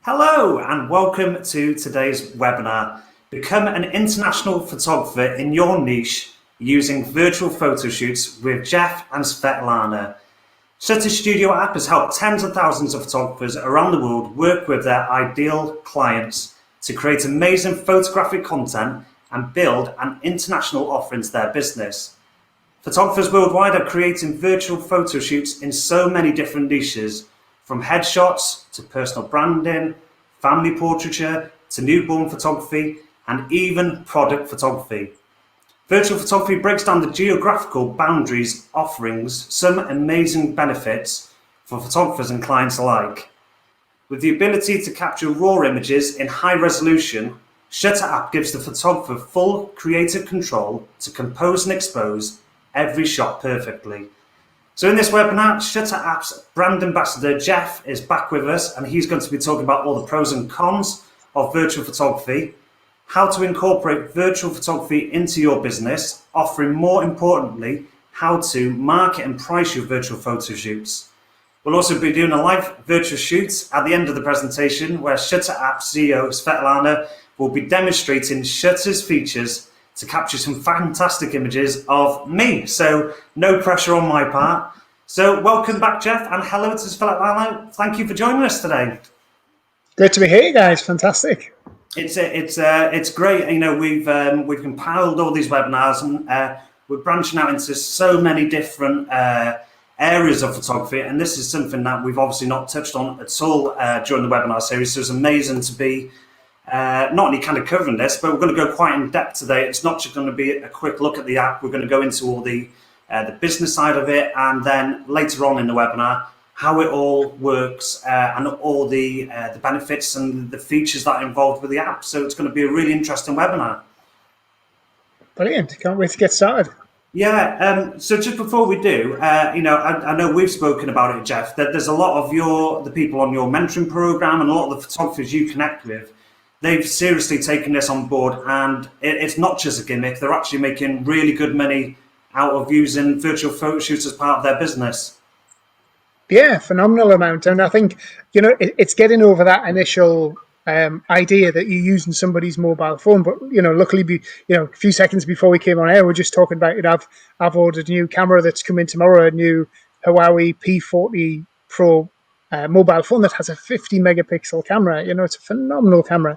Hello and welcome to today's webinar. Become an international photographer in your niche using virtual photo shoots with Jeff and Svetlana. Shutter Studio app has helped tens of thousands of photographers around the world work with their ideal clients to create amazing photographic content and build an international offering to their business. Photographers worldwide are creating virtual photo shoots in so many different niches, from headshots to personal branding, family portraiture to newborn photography, and even product photography. Virtual photography breaks down the geographical boundaries, offering some amazing benefits for photographers and clients alike. With the ability to capture raw images in high resolution, Shutter app gives the photographer full creative control to compose and expose every shot perfectly. So in this webinar, Shutter app's brand ambassador Jeff is back with us, and he's going to be talking about all the pros and cons of virtual photography, how to incorporate virtual photography into your business, offering more importantly, how to market and price your virtual photo shoots. We'll also be doing a live virtual shoot at the end of the presentation where Shutter app CEO Svetlana will be demonstrating Shutter's features to capture some fantastic images of me. So no pressure on my part. So welcome back, Jeff, and hello to Svetlana. Thank you for joining us today. Great to be here, guys. Fantastic. It's great. You know, we've compiled all these webinars, and we're branching out into so many different areas of photography, and this is something that we've obviously not touched on at all during the webinar series. So it's amazing to be not only kind of covering this, but we're going to go quite in depth today. It's not just going to be a quick look at the app. We're going to go into all the business side of it, and then later on in the webinar, how it all works and all the benefits and the features that are involved with the app. So it's going to be a really interesting webinar. Brilliant. Can't wait to get started. Yeah, so just before we do, I know we've spoken about it, Jeff, that there's a lot of the people on your mentoring program and a lot of the photographers you connect with, they've seriously taken this on board, and it's not just a gimmick. They're actually making really good money out of using virtual photo shoots as part of their business. Yeah, phenomenal amount. And I think, it's getting over that initial idea that you're using somebody's mobile phone. But, luckily, a few seconds before we came on air, we're just talking about it. I've ordered a new camera that's coming tomorrow, a new Huawei P40 Pro mobile phone that has a 50 megapixel camera. It's a phenomenal camera.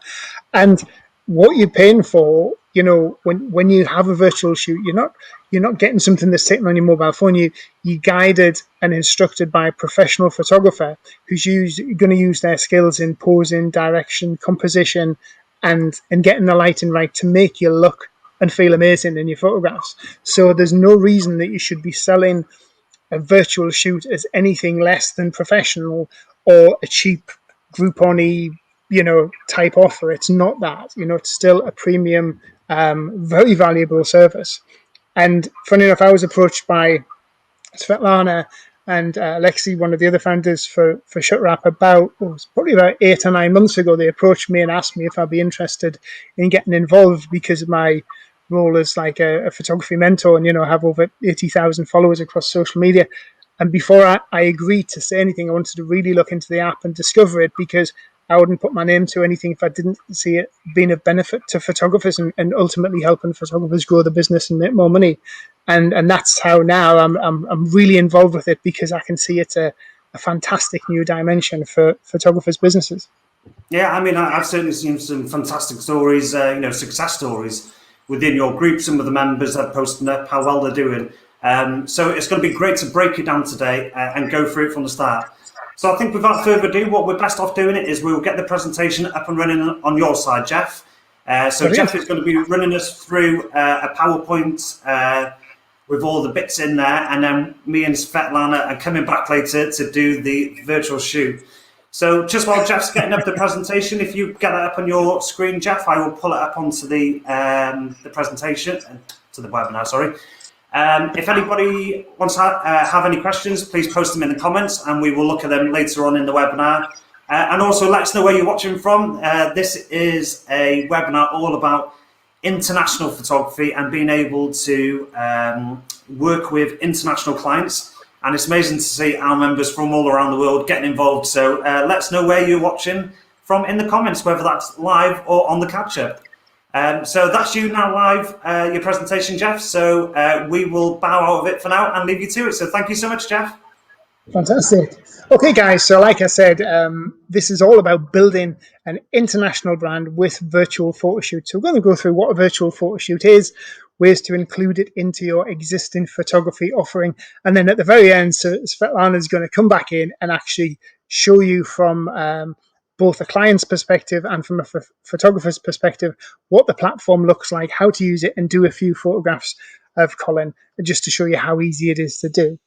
And what you're paying for, when you have a virtual shoot, you're not getting something that's sitting on your mobile phone. You're guided and instructed by a professional photographer who's going to use their skills in posing, direction, composition, and getting the lighting right to make you look and feel amazing in your photographs. So there's no reason that you should be selling a virtual shoot as anything less than professional or a cheap Groupon-y, type offer. It's not that. It's still a premium, very valuable service. And funny enough, I was approached by Svetlana and Alexi, one of the other founders for Shutter app, probably about 8 or 9 months ago. They approached me and asked me if I'd be interested in getting involved because of my role as like a photography mentor, and I have over 80,000 followers across social media. And before I agreed to say anything, I wanted to really look into the app and discover it, because I wouldn't put my name to anything if I didn't see it being of benefit to photographers and ultimately helping photographers grow the business and make more money. And that's how now I'm really involved with it, because I can see it's a fantastic new dimension for photographers' businesses. Yeah, I mean, I've certainly seen some fantastic stories, success stories within your group. Some of the members are posting up how well they're doing. So it's going to be great to break it down today and go through it from the start. So I think without further ado, what we're best off doing is we'll get the presentation up and running on your side, Jeff. So Jeff is going to be running us through a PowerPoint with all the bits in there, and then me and Svetlana are coming back later to do the virtual shoot. So just while Jeff's getting up the presentation, if you get that up on your screen, Jeff, I will pull it up onto the presentation, to the webinar, sorry. If anybody wants to have any questions, please post them in the comments and we will look at them later on in the webinar. And also let us know where you're watching from. This is a webinar all about international photography and being able to work with international clients. And it's amazing to see our members from all around the world getting involved. So let us know where you're watching from in the comments, whether that's live or on the catch-up. So that's you now live, your presentation, Jeff. So we will bow out of it for now and leave you to it. So thank you so much, Jeff. Fantastic. Okay, guys. So like I said, this is all about building an international brand with virtual photo shoots. So we're going to go through what a virtual photo shoot is, ways to include it into your existing photography offering. And then at the very end, so Svetlana is going to come back in and actually show you from both a client's perspective and from a photographer's perspective, what the platform looks like, how to use it, and do a few photographs of Colin, just to show you how easy it is to do.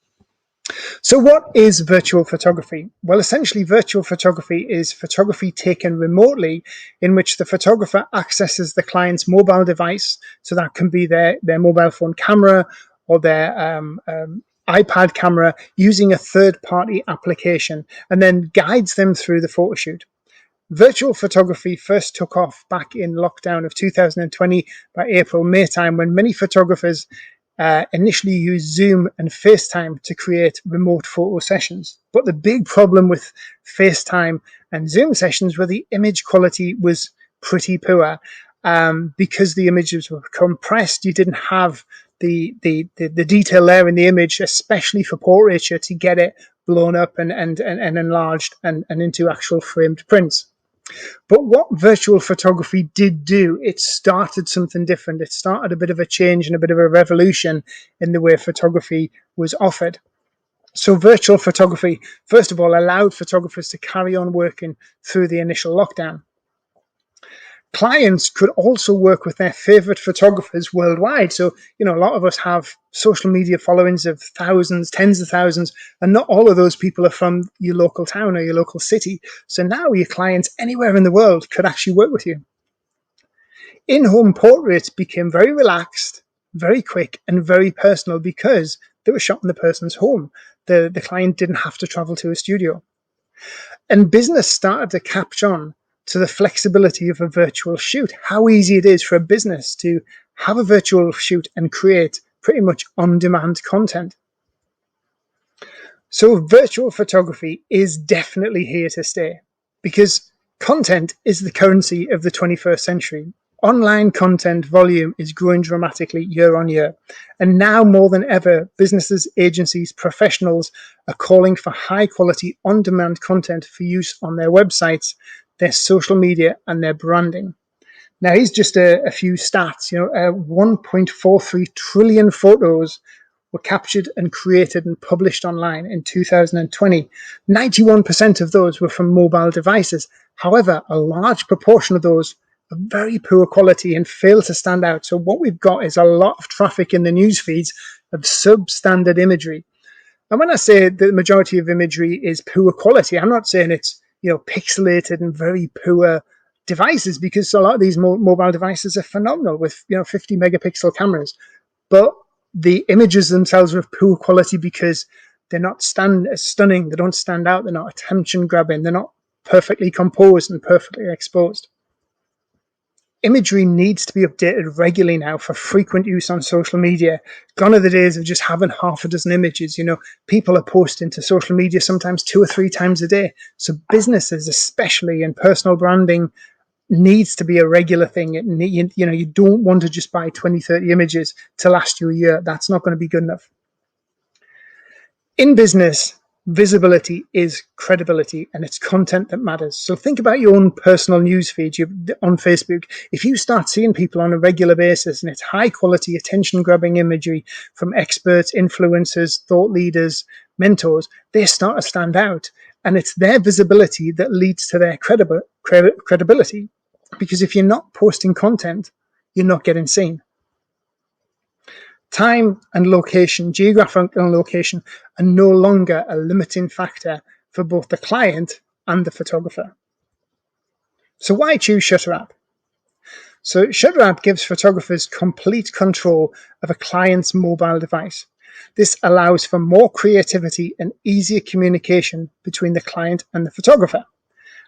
So what is virtual photography? Well, essentially, virtual photography is photography taken remotely in which the photographer accesses the client's mobile device. So that can be their mobile phone camera or their iPad camera using a third-party application and then guides them through the photo shoot. Virtual photography first took off back in lockdown of 2020 by April, May time, when many photographers initially used Zoom and FaceTime to create remote photo sessions. But the big problem with FaceTime and Zoom sessions were the image quality was pretty poor because the images were compressed. You didn't have the detail there in the image, especially for portraiture, to get it blown up and enlarged and into actual framed prints. But what virtual photography did do, it started something different. It started a bit of a change and a bit of a revolution in the way photography was offered. So virtual photography, first of all, allowed photographers to carry on working through the initial lockdown. Clients could also work with their favorite photographers worldwide. So, a lot of us have social media followings of thousands, tens of thousands, and not all of those people are from your local town or your local city. So now your clients anywhere in the world could actually work with you. In-home portraits became very relaxed, very quick, and very personal because they were shot in the person's home. The client didn't have to travel to a studio. And business started to catch on to the flexibility of a virtual shoot, how easy it is for a business to have a virtual shoot and create pretty much on-demand content. So virtual photography is definitely here to stay because content is the currency of the 21st century. Online content volume is growing dramatically year on year. And now more than ever, businesses, agencies, professionals are calling for high quality on-demand content for use on their websites, their social media, and their branding. Now, here's just a few stats. 1.43 trillion photos were captured and created and published online in 2020. 91% of those were from mobile devices. However, a large proportion of those are very poor quality and fail to stand out. So what we've got is a lot of traffic in the news feeds of substandard imagery. And when I say the majority of imagery is poor quality, I'm not saying it's pixelated and very poor devices, because a lot of these mobile devices are phenomenal with 50 megapixel cameras, but the images themselves are of poor quality because they're not stunning, they don't stand out, they're not attention grabbing, they're not perfectly composed and perfectly exposed. Imagery needs to be updated regularly now for frequent use on social media. Gone are the days of just having half a dozen images. People are posting to social media sometimes 2 or 3 times a day. So businesses, especially in personal branding, needs to be a regular thing. You don't want to just buy 20, 30 images to last you a year. That's not going to be good enough. In business, visibility is credibility, and it's content that matters. So think about your own personal news feed on Facebook. If you start seeing people on a regular basis and it's high quality, attention grabbing imagery from experts, influencers, thought leaders, mentors, they start to stand out. And it's their visibility that leads to their credibility. Because if you're not posting content, you're not getting seen. Time and location, geographical location, are no longer a limiting factor for both the client and the photographer. So why choose Shutter App? So Shutter App gives photographers complete control of a client's mobile device. This allows for more creativity and easier communication between the client and the photographer.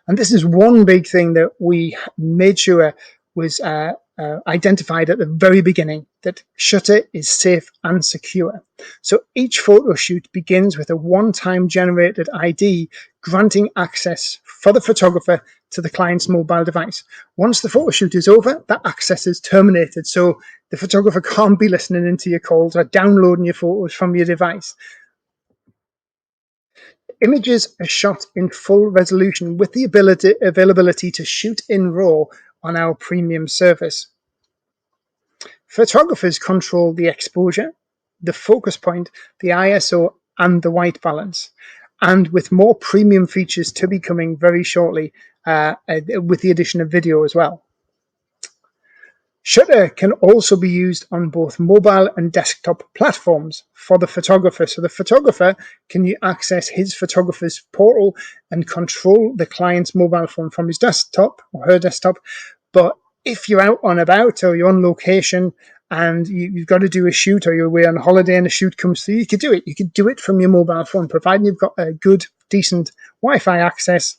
And this is one big thing that we made sure was identified at the very beginning that Shutter is safe and secure. So each photo shoot begins with a one-time generated ID granting access for the photographer to the client's mobile device. Once the photo shoot is over, that access is terminated. So the photographer can't be listening into your calls or downloading your photos from your device. Images are shot in full resolution with the availability to shoot in RAW on our premium service. Photographers control the exposure, the focus point, the ISO, and the white balance. And with more premium features to be coming very shortly, with the addition of video as well. Shutter can also be used on both mobile and desktop platforms for the photographer. So the photographer can access his photographer's portal and control the client's mobile phone from his desktop or her desktop. But if you're out and about or you're on location and you've got to do a shoot, or you're away on holiday and a shoot comes through, you could do it. You could do it from your mobile phone, providing you've got a good, decent Wi-Fi access.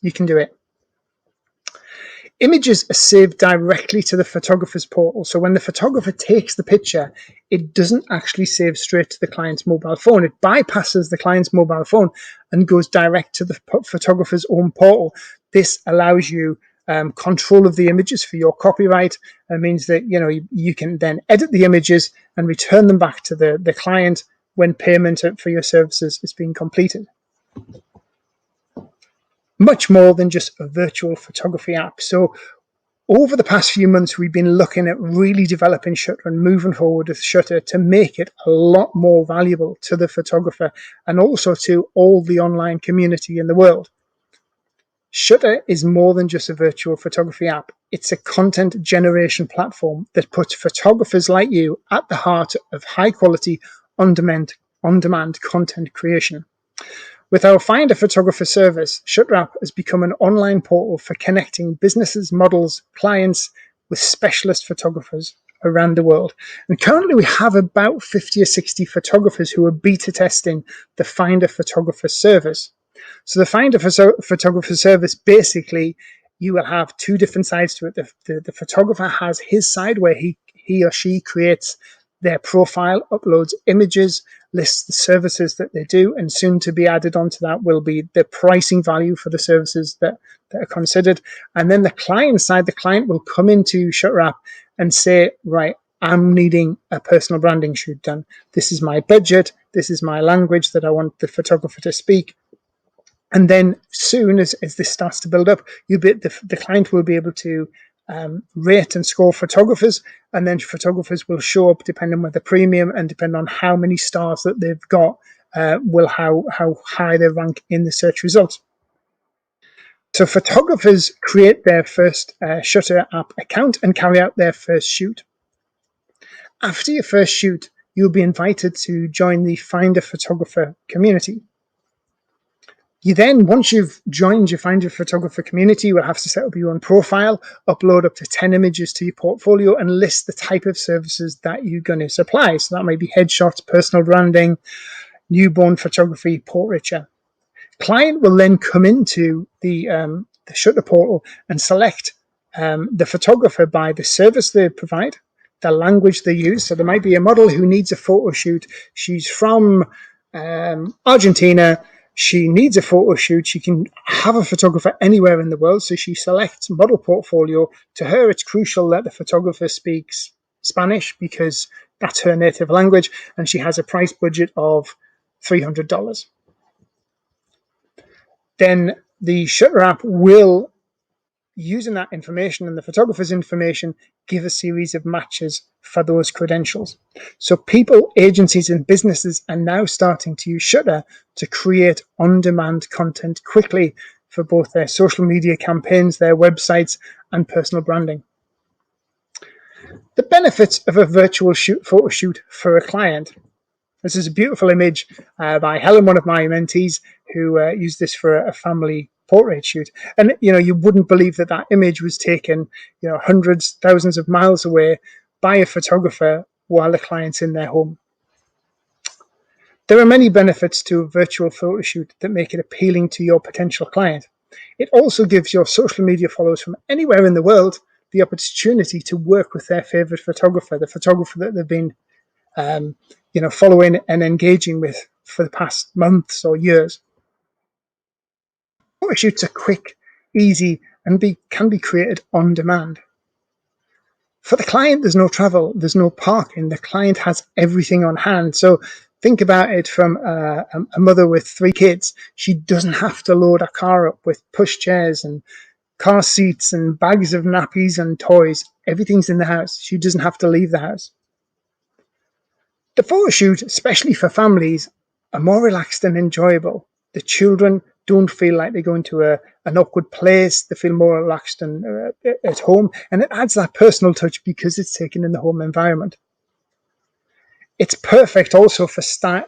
You can do it. Images are saved directly to the photographer's portal. So when the photographer takes the picture, it doesn't actually save straight to the client's mobile phone. It bypasses the client's mobile phone and goes direct to the photographer's own portal. This allows you control of the images for your copyright. It means that you can then edit the images and return them back to the client when payment for your services is being completed. Much more than just a virtual photography app. So over the past few months, we've been looking at really developing Shutter and moving forward with Shutter to make it a lot more valuable to the photographer and also to all the online community in the world. Shutter is more than just a virtual photography app. It's a content generation platform that puts photographers like you at the heart of high quality on-demand content creation. With our Find a Photographer service, Shutter app has become an online portal for connecting businesses, models, clients with specialist photographers around the world. And currently we have about 50 or 60 photographers who are beta testing the Find a Photographer service. So the Find a Photographer service, basically, you will have two different sides to it. The photographer has his side where he or she creates their profile, uploads images, lists the services that they do, and soon to be added onto that will be the pricing value for the services that are considered. And then the client side, the client will come into Shutter app and say, right, I'm needing a personal branding shoot done. This is my budget. This is my language that I want the photographer to speak. And then soon as this starts to build up, the client will be able to rate and score photographers, and then photographers will show up depending on the premium and depending on how many stars that they've got, how high they rank in the search results. So photographers create their first Shutter app account and carry out their first shoot. After your first shoot, you'll be invited to join the Find a Photographer community. You then, once you've joined your Find a Photographer community, you will have to set up your own profile, upload up to 10 images to your portfolio, and list the type of services that you're going to supply. So that might be headshots, personal branding, newborn photography, portraiture. Client will then come into the Shutter portal and select the photographer by the service they provide, the language they use. So there might be a model who needs a photo shoot. She's from Argentina. She needs a photo shoot. She can have a photographer anywhere in the world. So she selects model portfolio. To her, it's crucial that the photographer speaks Spanish because that's her native language. And she has a price budget of $300. Then the Shutter app will, using that information and the photographer's information, give a series of matches for those credentials. So people, agencies, and businesses are now starting to use Shutter to create on-demand content quickly for both their social media campaigns, their websites, and personal branding. The benefits of a virtual photo shoot for a client. This is a beautiful image by Helen, one of my mentees, who used this for a family portrait shoot. And, you wouldn't believe that image was taken, hundreds, thousands of miles away by a photographer while the client's in their home. There are many benefits to a virtual photo shoot that make it appealing to your potential client. It also gives your social media followers from anywhere in the world the opportunity to work with their favorite photographer, the photographer that they've been following and engaging with for the past months or years. Photo shoots are quick, easy, and can be created on demand. For the client, there's no travel, there's no parking. The client has everything on hand. So think about it from a mother with 3 kids. She doesn't have to load a car up with push chairs and car seats and bags of nappies and toys. Everything's in the house. She doesn't have to leave the house. The photo shoot, especially for families, are more relaxed and enjoyable. The children don't feel like they're going to an awkward place. They feel more relaxed and at home. And it adds that personal touch because it's taken in the home environment. It's perfect also for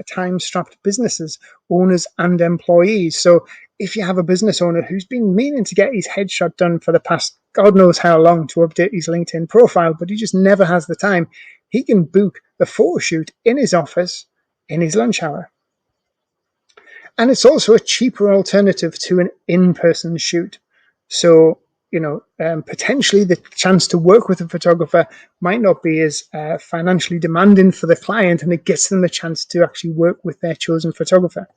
time-strapped businesses, owners and employees. So if you have a business owner who's been meaning to get his headshot done for the past God knows how long to update his LinkedIn profile, but he just never has the time, he can book a photo shoot in his office in his lunch hour. And it's also a cheaper alternative to an in-person shoot. So, potentially the chance to work with a photographer might not be as financially demanding for the client, and it gets them the chance to actually work with their chosen photographer.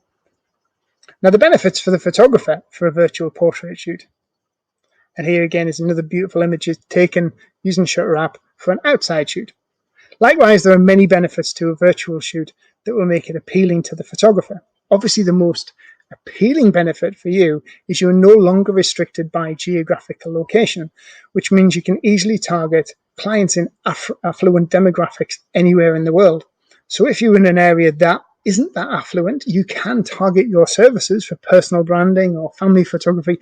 Now, the benefits for the photographer for a virtual portrait shoot. And here again is another beautiful image taken using Shutter app for an outside shoot. Likewise, there are many benefits to a virtual shoot that will make it appealing to the photographer. Obviously, the most appealing benefit for you is you're no longer restricted by geographical location, which means you can easily target clients in affluent demographics anywhere in the world. So if you're in an area that isn't that affluent, you can target your services for personal branding or family photography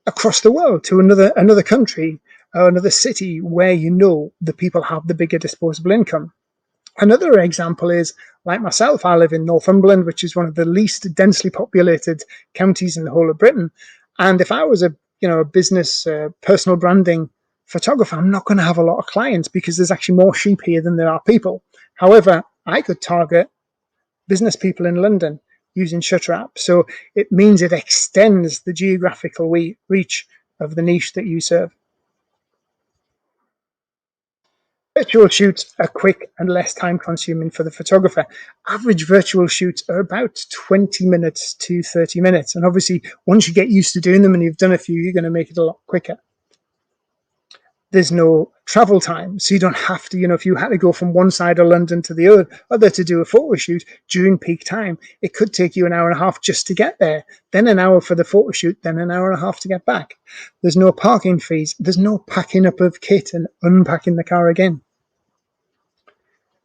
across the world to another country or another city where the people have the bigger disposable income. Another example is, like myself, I live in Northumberland, which is one of the least densely populated counties in the whole of Britain. And if I was a business personal branding photographer, I'm not going to have a lot of clients because there's actually more sheep here than there are people. However, I could target business people in London using Shutter app. So it means it extends the geographical reach of the niche that you serve. Virtual shoots are quick and less time consuming for the photographer. Average virtual shoots are about 20 minutes to 30 minutes. And obviously, once you get used to doing them and you've done a few, you're going to make it a lot quicker. There's no travel time. So you don't have to, if you had to go from one side of London to the other to do a photo shoot during peak time, it could take you an hour and a half just to get there, then an hour for the photo shoot, then an hour and a half to get back. There's no parking fees. There's no packing up of kit and unpacking the car again.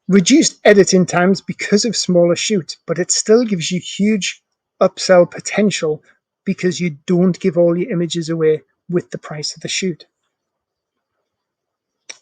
Reduced editing times because of smaller shoots, but it still gives you huge upsell potential because you don't give all your images away with the price of the shoot.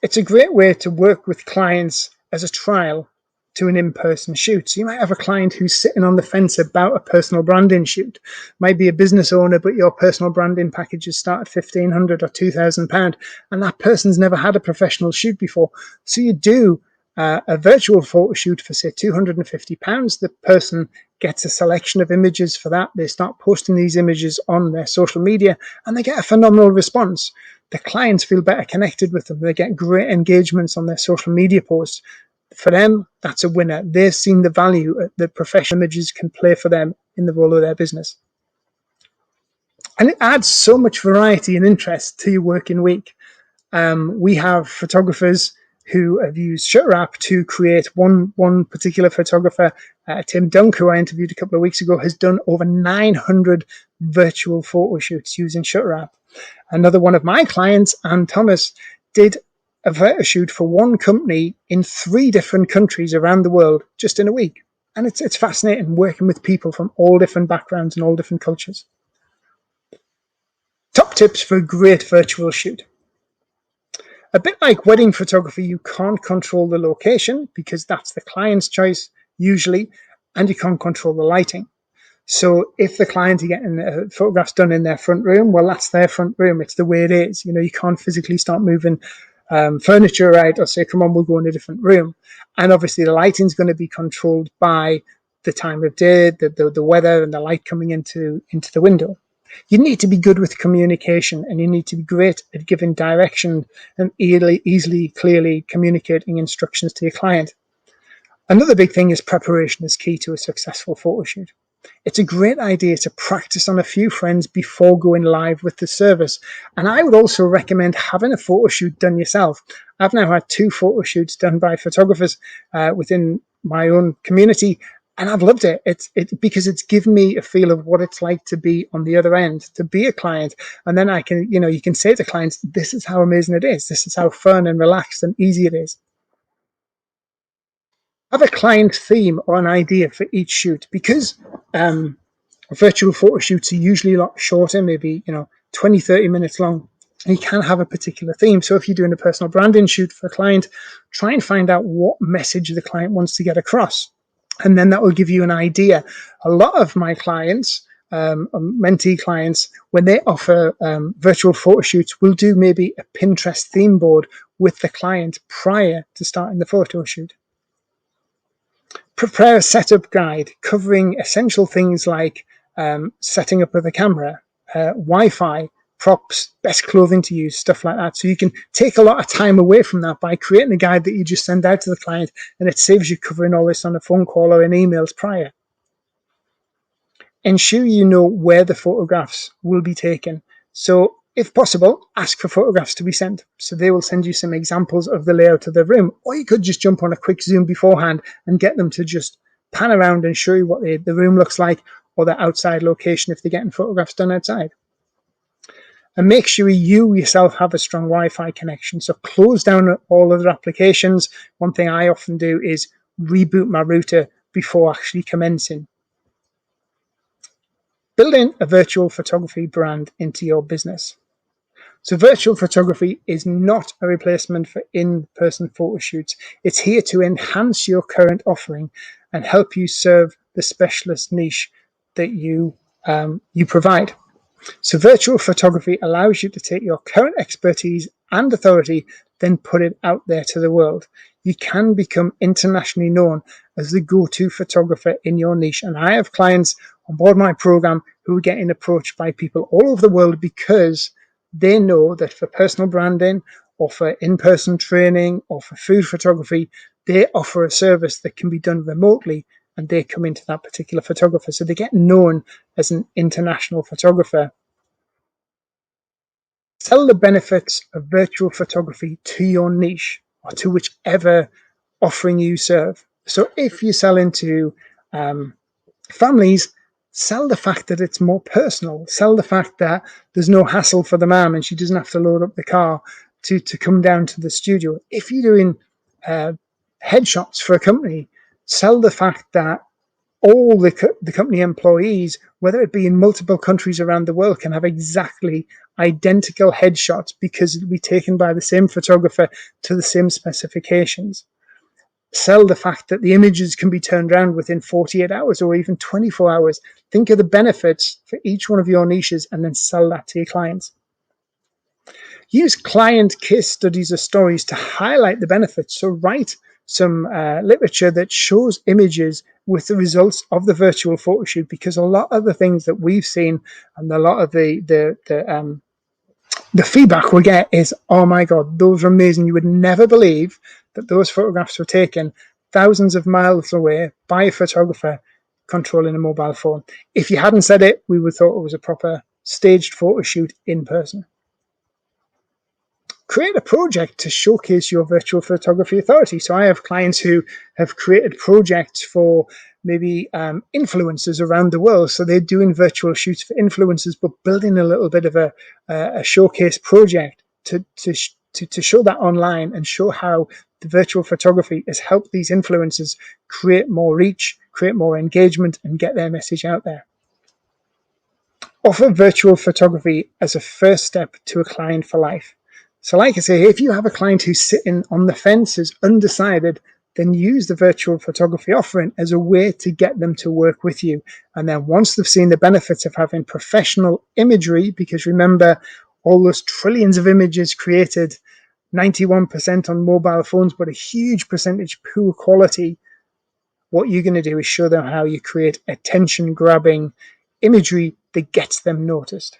It's a great way to work with clients as a trial to an in-person shoot. So you might have a client who's sitting on the fence about a personal branding shoot. Might be a business owner, but your personal branding packages start at £1,500 or £2,000, and that person's never had a professional shoot before. So you do a virtual photo shoot for, say, £250. The person gets a selection of images for that. They start posting these images on their social media, and they get a phenomenal response. The clients feel better connected with them. They get great engagements on their social media posts. For them, that's a winner. They've seen the value that professional images can play for them in the role of their business. And it adds so much variety and interest to your working week. We have photographers who have used Shutter app to create one particular photographer, Tim Dunk, who I interviewed a couple of weeks ago, has done over 900 virtual photo shoots using Shutter app. Another one of my clients, Anne Thomas, did a photo shoot for one company in 3 different countries around the world just in a week. And it's fascinating working with people from all different backgrounds and all different cultures. Top tips for a great virtual shoot. A bit like wedding photography, you can't control the location because that's the client's choice usually, and you can't control the lighting. So if the client are getting photographs done in their front room, well, that's their front room. It's the way it is. You can't physically start moving furniture around or say, come on, we'll go in a different room. And obviously the lighting is going to be controlled by the time of day, the weather and the light coming into the window. You need to be good with communication, and you need to be great at giving direction and easily, clearly communicating instructions to your client. Another big thing is preparation is key to a successful photo shoot. It's a great idea to practice on a few friends before going live with the service. And I would also recommend having a photo shoot done yourself. I've now had 2 photo shoots done by photographers within my own community, and I've loved it. It's because it's given me a feel of what it's like to be on the other end, to be a client. And then I can, you can say to clients, this is how amazing it is. This is how fun and relaxed and easy it is. Have a client theme or an idea for each shoot, because virtual photo shoots are usually a lot shorter, maybe 20-30 minutes long. You can have a particular theme. So if you're doing a personal branding shoot for a client, try and find out what message the client wants to get across, and then that will give you an idea. A lot of my clients, mentee clients, when they offer virtual photo shoots, will do maybe a Pinterest theme board with the client prior to starting the photo shoot. Prepare a setup guide covering essential things like setting up of the camera, Wi-Fi, props, best clothing to use, stuff like that. So you can take a lot of time away from that by creating a guide that you just send out to the client, and it saves you covering all this on a phone call or in emails prior. Ensure you know where the photographs will be taken. So if possible, ask for photographs to be sent. So they will send you some examples of the layout of the room, or you could just jump on a quick Zoom beforehand and get them to just pan around and show you what the room looks like, or the outside location if they're getting photographs done outside. And make sure you yourself have a strong Wi-Fi connection. So close down all other applications. One thing I often do is reboot my router before actually commencing. Building a virtual photography brand into your business. So virtual photography is not a replacement for in-person photo shoots. It's here to enhance your current offering and help you serve the specialist niche that you provide. So virtual photography allows you to take your current expertise and authority, then put it out there to the world. You can become internationally known as the go-to photographer in your niche. And I have clients on board my program who are getting approached by people all over the world because they know that for personal branding or for in-person training or for food photography, they offer a service that can be done remotely, and they come into that particular photographer. So they get known as an international photographer. Sell the benefits of virtual photography to your niche or to whichever offering you serve. So if you sell into families, sell the fact that it's more personal. Sell the fact that there's no hassle for the mom and she doesn't have to load up the car to come down to the studio. If you're doing headshots for a company, sell the fact that all the company employees, whether it be in multiple countries around the world, can have exactly identical headshots because it'll be taken by the same photographer to the same specifications. Sell the fact that the images can be turned around within 48 hours or even 24 hours. Think of the benefits for each one of your niches and then sell that to your clients. Use client case studies or stories to highlight the benefits. So write some literature that shows images with the results of the virtual photo shoot, because a lot of the things that we've seen and a lot of the feedback we get is, oh my God, those are amazing. You would never believe that those photographs were taken thousands of miles away by a photographer controlling a mobile phone. If you hadn't said it, we would have thought it was a proper staged photo shoot in person. Create a project to showcase your virtual photography authority. So I have clients who have created projects for maybe influencers around the world. So they're doing virtual shoots for influencers, but building a little bit of a showcase project to show that online and show how the virtual photography has helped these influencers create more reach, create more engagement, and get their message out there. Offer virtual photography as a first step to a client for life. So like I say, if you have a client who's sitting on the fence, is undecided, then use the virtual photography offering as a way to get them to work with you. And then once they've seen the benefits of having professional imagery, because remember, all those trillions of images created, 91% on mobile phones, but a huge percentage poor quality, what you're going to do is show them how you create attention-grabbing imagery that gets them noticed.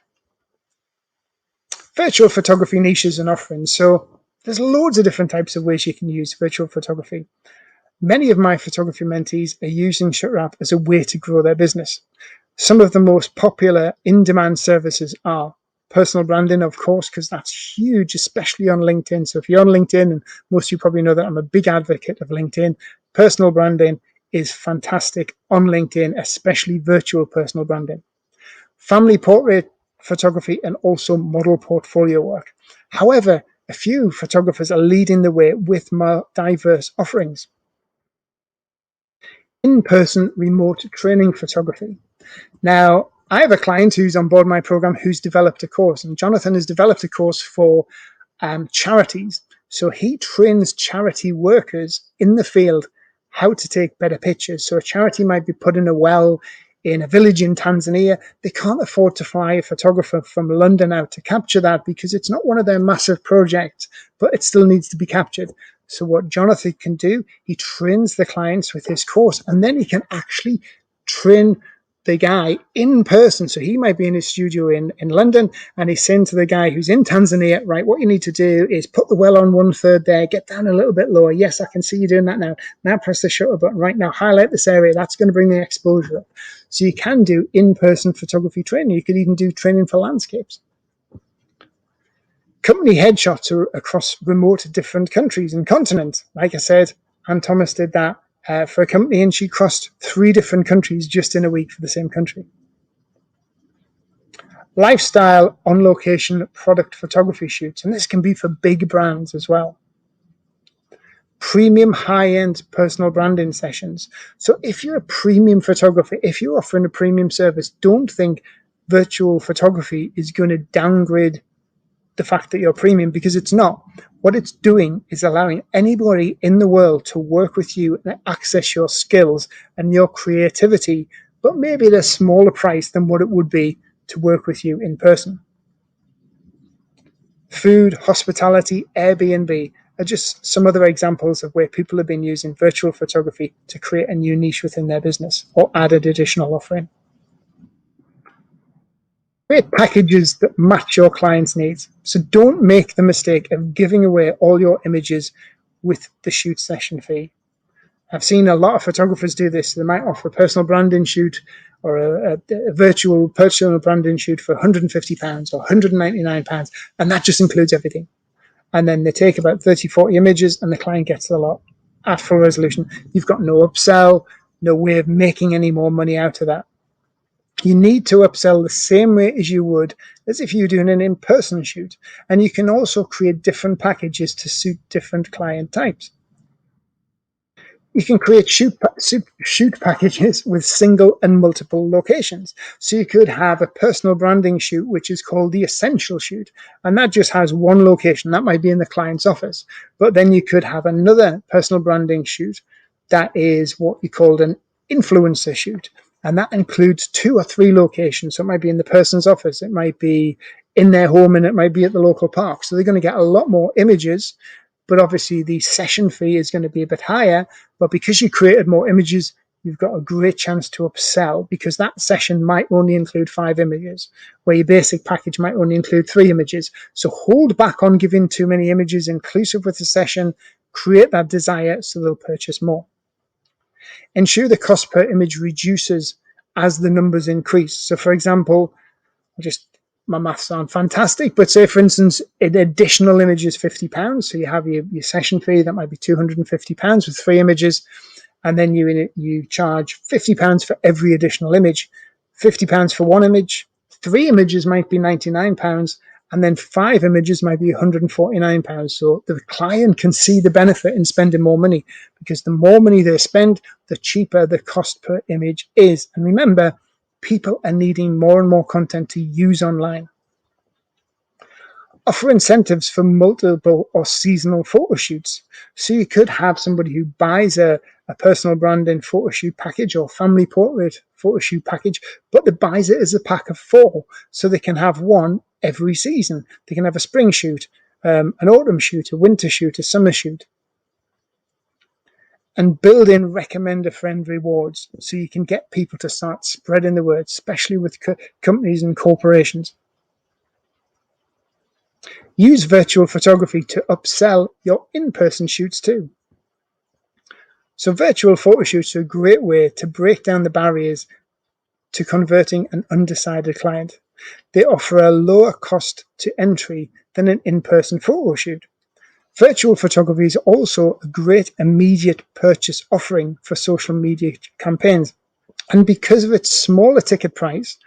Virtual photography niches and offerings. So there's loads of different types of ways you can use virtual photography. Many of my photography mentees are using ShutterApp as a way to grow their business. Some of the most popular in-demand services are personal branding, of course, because that's huge, especially on LinkedIn. So if you're on LinkedIn, and most of you probably know that I'm a big advocate of LinkedIn, personal branding is fantastic on LinkedIn, especially virtual personal branding. Family portrait photography and also model portfolio work. However, a few photographers are leading the way with more diverse offerings. In-person remote training photography. Now, I have a client who's on board my program who's developed a course, and Jonathan has developed a course for charities. So he trains charity workers in the field how to take better pictures. So a charity might be putting a well in a village in Tanzania. They can't afford to fly a photographer from London out to capture that because it's not one of their massive projects, but it still needs to be captured. So what Jonathan can do, he trains the clients with his course, and then he can actually train the guy in person. So he might be in his studio in London, and he's saying to the guy who's in Tanzania, right, what you need to do is put the well on 1/3 there, get down a little bit lower. Yes, I can see you doing that now. Now press the shutter button. Right now, highlight this area. That's going to bring the exposure up. So you can do in-person photography training. You could even do training for landscapes. Company headshots are across remote different countries and continents. Like I said, Ann Thomas did that for a company, and she crossed 3 different countries just in a week for the same country. Lifestyle on-location product photography shoots, and this can be for big brands as well. Premium high-end personal branding sessions. So if you're a premium photographer, if you're offering a premium service, don't think virtual photography is going to downgrade the fact that you're premium, because it's not. What it's doing is allowing anybody in the world to work with you and access your skills and your creativity, but maybe at a smaller price than what it would be to work with you in person. Food, hospitality, Airbnb are just some other examples of where people have been using virtual photography to create a new niche within their business or add an additional offering. Create packages that match your client's needs. So don't make the mistake of giving away all your images with the shoot session fee. I've seen a lot of photographers do this. They might offer a personal branding shoot or a virtual personal branding shoot for £150 or £199, and that just includes everything. And then they take about 30, 40 images, and the client gets a lot at full resolution. You've got no upsell, no way of making any more money out of that. You need to upsell the same way as you would as if you're doing an in-person shoot. And you can also create different packages to suit different client types. You can create shoot packages with single and multiple locations. So you could have a personal branding shoot, which is called the essential shoot. And that just has one location. That might be in the client's office. But then you could have another personal branding shoot that is what you call an influencer shoot. And that includes 2 or 3 locations. So it might be in the person's office, it might be in their home, and it might be at the local park. So they're going to get a lot more images, but obviously the session fee is going to be a bit higher. But because you created more images, you've got a great chance to upsell, because that session might only include 5 images, where your basic package might only include 3 images. So hold back on giving too many images inclusive with the session. Create that desire so they'll purchase more. Ensure the cost per image reduces as the numbers increase. So for example, my maths aren't fantastic, but say for instance, an additional image is £50. So you have your session fee, that might be £250 with 3 images. And then you charge £50 for every additional image, £50 for 1 image, 3 images might be £99, and then 5 images might be £149. So the client can see the benefit in spending more money, because the more money they spend, the cheaper the cost per image is. And remember, people are needing more and more content to use online. Offer incentives for multiple or seasonal photo shoots. So you could have somebody who buys a personal branding photo shoot package or family portrait photo shoot package, but they buys it as a pack of 4. So they can have one every season. They can have a spring shoot, an autumn shoot, a winter shoot, a summer shoot. and build in recommend a friend rewards so you can get people to start spreading the word, especially with companies and corporations. Use virtual photography to upsell your in-person shoots too. So virtual photo shoots are a great way to break down the barriers to converting an undecided client. They offer a lower cost to entry than an in-person photo shoot. Virtual photography is also a great immediate purchase offering for social media campaigns. And because of its smaller ticket price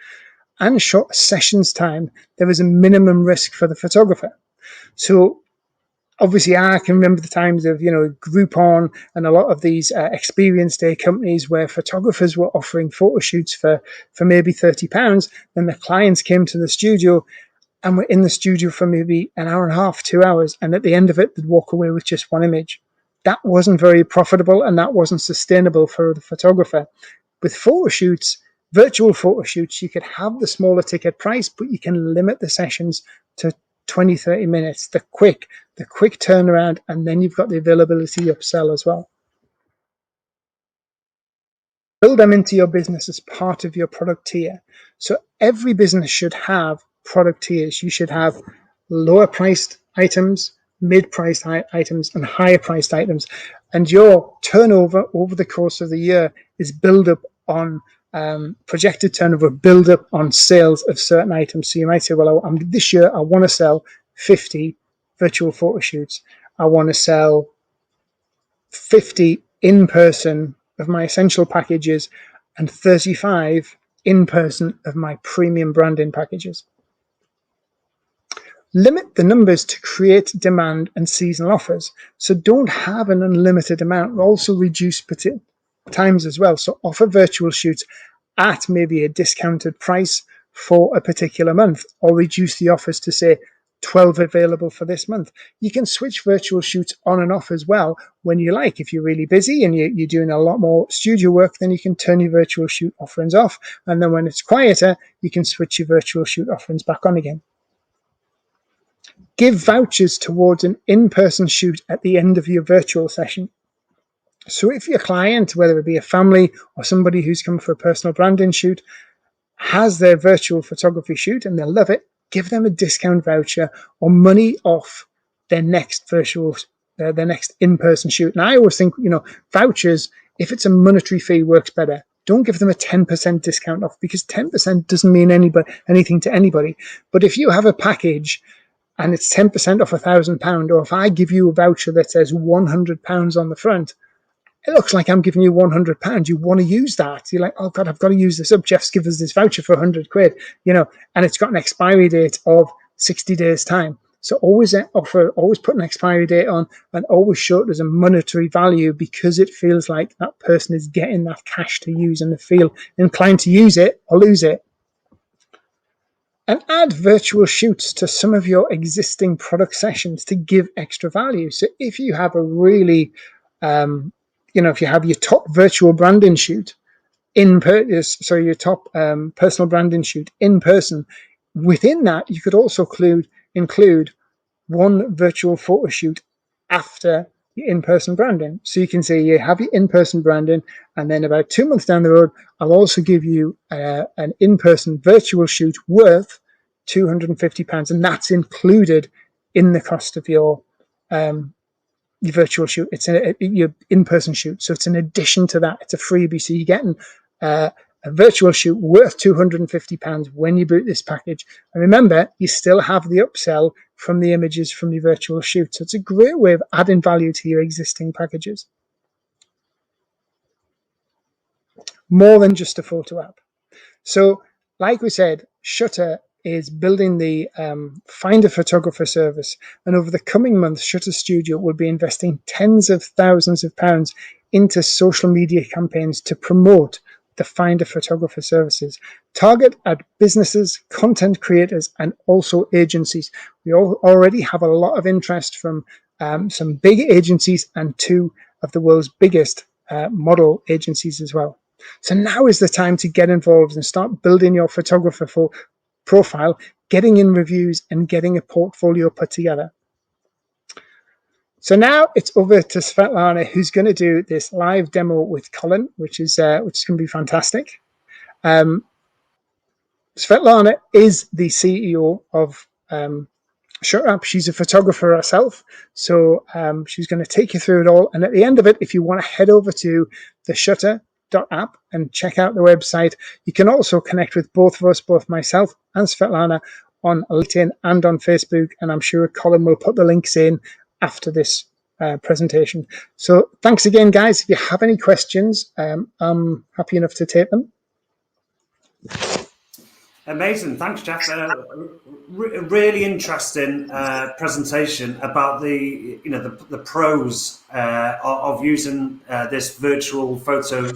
and short sessions time, there is a minimum risk for the photographer. So obviously I can remember the times of, Groupon and a lot of these experience day companies where photographers were offering photo shoots for maybe £30. Then the clients came to the studio and were in the studio for maybe an hour and a half, 2 hours. And at the end of it, they'd walk away with just one image. That wasn't very profitable and that wasn't sustainable for the photographer. With photo shoots, virtual photo shoots, you could have the smaller ticket price, but you can limit the sessions to 20, 30 minutes, the quick turnaround, and then you've got the availability upsell as well. Build them into your business as part of your product tier. So every business should have product tiers. You should have lower priced items, mid-priced items, and higher priced items. And your turnover over the course of the year is build up on projected turnover, build up on sales of certain items. So you might say, well, this year I want to sell 50 virtual photo shoots. I want to sell 50 in-person of my essential packages and 35 in-person of my premium branding packages. Limit the numbers to create demand and seasonal offers. So don't have an unlimited amount. Also reduce times as well. So offer virtual shoots at maybe a discounted price for a particular month, or reduce the offers to say 12 available for this month. You can switch virtual shoots on and off as well when you like. If you're really busy and you're doing a lot more studio work, then you can turn your virtual shoot offerings off. And then when it's quieter, you can switch your virtual shoot offerings back on again. Give vouchers towards an in-person shoot at the end of your virtual session. So if your client, whether it be a family or somebody who's come for a personal branding shoot, has their virtual photography shoot and they love it, give them a discount voucher or money off their next their next in-person shoot. And I always think, vouchers, if it's a monetary fee, works better. Don't give them a 10% discount off, because 10% doesn't mean anything to anybody. But if you have a package and it's 10% off £1,000, or if I give you a voucher that says £100 on the front, it looks like I'm giving you £100. You want to use that. You're like, oh God, I've got to use this up. Jeff's given us this voucher for £100, and it's got an expiry date of 60 days time. So always put an expiry date on, and always show it as a monetary value, because it feels like that person is getting that cash to use and they feel inclined to use it or lose it. And add virtual shoots to some of your existing product sessions to give extra value. So if you have a really if you have your top virtual branding shoot your top personal branding shoot in person, within that you could also include one virtual photo shoot after your in-person branding. So you can say you have your in-person branding, and then about 2 months down the road, I'll also give you an in-person virtual shoot worth £250, and that's included in the cost of your virtual shoot. It's your in-person shoot, so it's an addition to that. It's a freebie, so you're getting a virtual shoot worth £250 when you boot this package. And remember, you still have the upsell from the images from your virtual shoot. So it's a great way of adding value to your existing packages. More than just a photo app. So like we said, Shutter is building the Find a Photographer service. And over the coming months, Shutter Studio will be investing tens of thousands of pounds into social media campaigns to promote the Find a Photographer services. Target at businesses, content creators, and also agencies. We already have a lot of interest from some big agencies and two of the world's biggest model agencies as well. So now is the time to get involved and start building your photographer profile, getting in reviews, and getting a portfolio put together. So now it's over to Svetlana, who's going to do this live demo with Colin, which is going to be fantastic. Svetlana is the CEO of Shutter. She's a photographer herself, so she's going to take you through it all. And at the end of it, if you want to head over to the Shutter.app and check out the website, you can also connect with both of us, both myself and Svetlana, on LinkedIn and on Facebook. And I'm sure Colin will put the links in after this presentation. So thanks again, guys. If you have any questions, I'm happy enough to take them. Amazing, thanks, Jeff. Really interesting presentation about the pros of using this virtual photo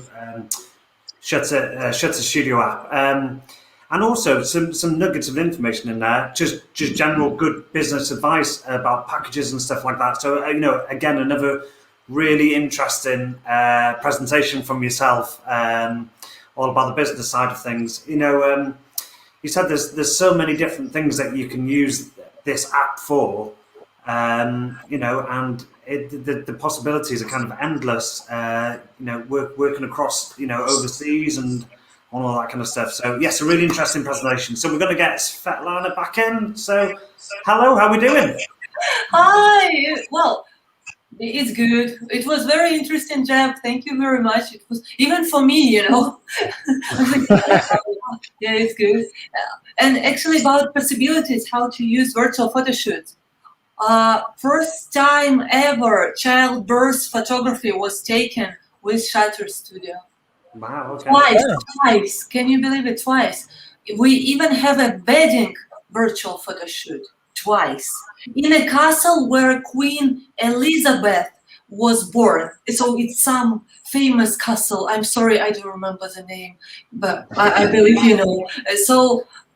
Shutter Studio app, and also some nuggets of information in there. Just general good business advice about packages and stuff like that. So again, another really interesting presentation from yourself, all about the business side of things. You said there's so many different things that you can use this app for, and the possibilities are kind of endless. Working across overseas and all that kind of stuff. So yes, a really interesting presentation. So we're going to get Svetlana back in. So hello, how are we doing? Hi. Well, it's good. It was very interesting, Jeff. Thank you very much. It was even for me, Yeah, it's good. And actually about possibilities, how to use virtual photoshoot. First time ever childbirth photography was taken with Shutter Studio. Wow, okay. Twice. Can you believe it? Twice. We even have a wedding virtual photoshoot. Twice. In a castle where Queen Elizabeth was born. So it's some famous castle. I'm sorry, I don't remember the name, but I believe you know.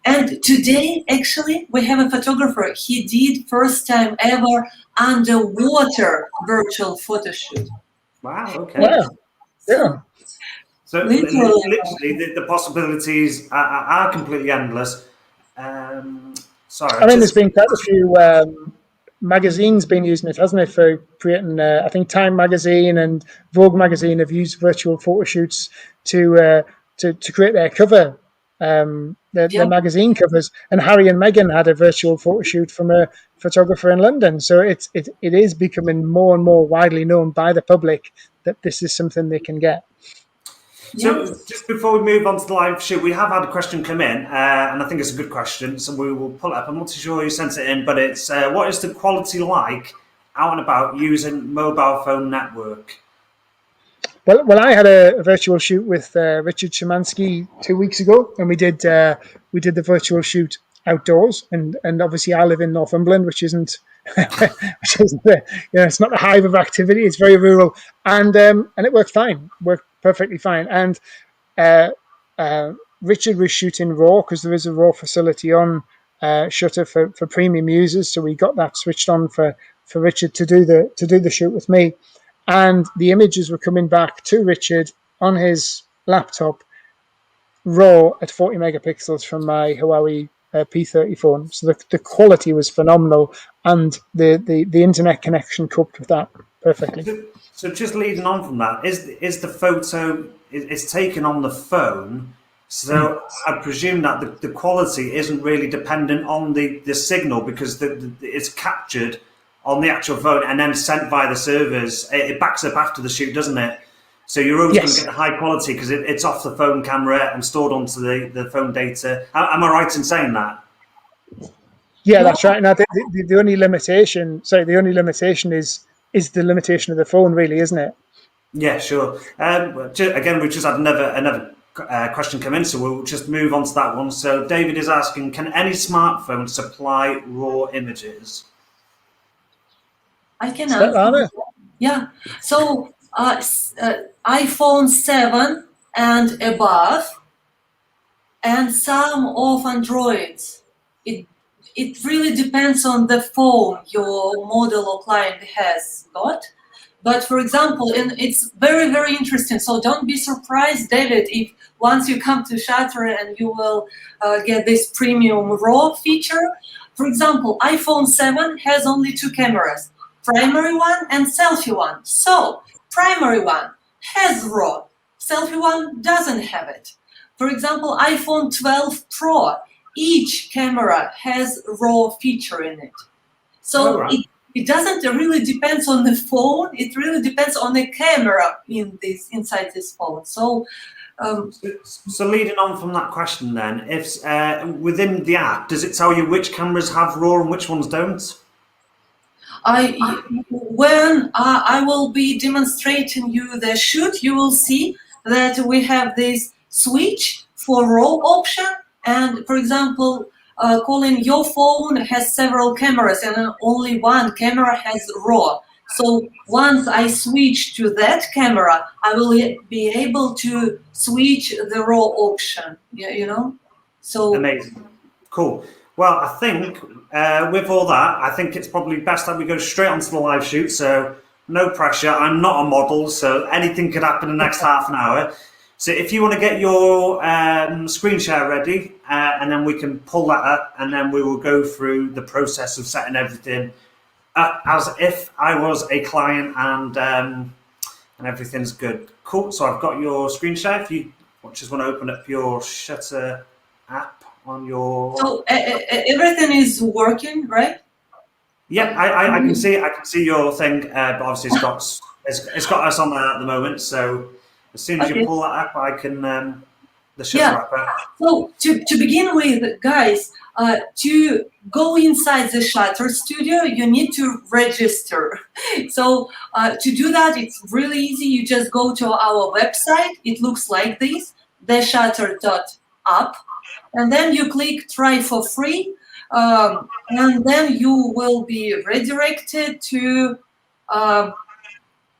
And today, actually, we have a photographer. He did first time ever underwater virtual photoshoot. Wow, okay. Wow. Yeah. So literally the possibilities are completely endless. Sorry. There's been quite a few magazines been using it, hasn't it, for creating? I think Time magazine and Vogue magazine have used virtual photo shoots to create their cover, their magazine covers. And Harry and Meghan had a virtual photo shoot from a photographer in London. So it is becoming more and more widely known by the public that this is something they can get. So just before we move on to the live shoot, we have had a question come in, and I think it's a good question, so we will pull it up. I'm not too sure who sent it in, but it's, what is the quality like out and about using mobile phone network? Well, I had a virtual shoot with Richard Szymanski 2 weeks ago, and we did the virtual shoot outdoors, and obviously I live in Northumberland, which isn't it's not a hive of activity. It's very rural, and it worked fine. Worked perfectly fine. And Richard was shooting RAW because there is a RAW facility on Shutter for premium users, so we got that switched on for Richard to do the shoot with me, and the images were coming back to Richard on his laptop RAW at 40 megapixels from my Huawei P30 phone. So the quality was phenomenal, and the internet connection coped with that perfectly. So just leading on from that, is the photo is taken on the phone? So I presume that the quality isn't really dependent on the signal, because it's captured on the actual phone and then sent via the servers. It backs up after the shoot, doesn't it? So you're always going to get the high quality because it's off the phone camera and stored onto the phone data. Am I right in saying that? Yeah, that's right. Now the only limitation, is the limitation of the phone, really, isn't it? Yeah, sure. Again, we've just had another question come in, so we'll just move on to that one. So David is asking, can any smartphone supply RAW images? I can answer. Yeah. So iPhone 7 and above, and some of Androids. It really depends on the phone your model or client has got. But for example, it's very, very interesting. So don't be surprised, David, if once you come to Shutter and you will get this premium RAW feature. For example, iPhone 7 has only 2 cameras. primary one and selfie one. So primary one has RAW, selfie one doesn't have it. For example, iPhone 12 Pro, each camera has RAW feature in it. So it doesn't really depends on the phone, it really depends on the camera inside this phone. So so leading on from that question then, if within the app, does it tell you which cameras have RAW and which ones don't? When I will be demonstrating you the shoot, you will see that we have this switch for RAW option. And for example, Colin, your phone has several cameras and only one camera has RAW. So once I switch to that camera, I will be able to switch the RAW option, you know? So amazing. Cool. Well, I think with all that, I think it's probably best that we go straight onto the live shoot. So no pressure. I'm not a model, so anything could happen in the next half an hour. So if you want to get your screen share ready, and then we can pull that up, and then we will go through the process of setting everything up as if I was a client, and everything's good. Cool. So I've got your screen share. If you just want to open up your Shutter app on your. So everything is working, right? Yeah, I can see it. I can see your thing, but obviously it's got us on there at the moment. So as soon as you pull that up, I can the Shutter app. So to begin with, guys, to go inside the Shutter Studio, you need to register. So to do that, it's really easy. You just go to our website. It looks like this, theshutter.app. And then you click try for free, and then you will be redirected to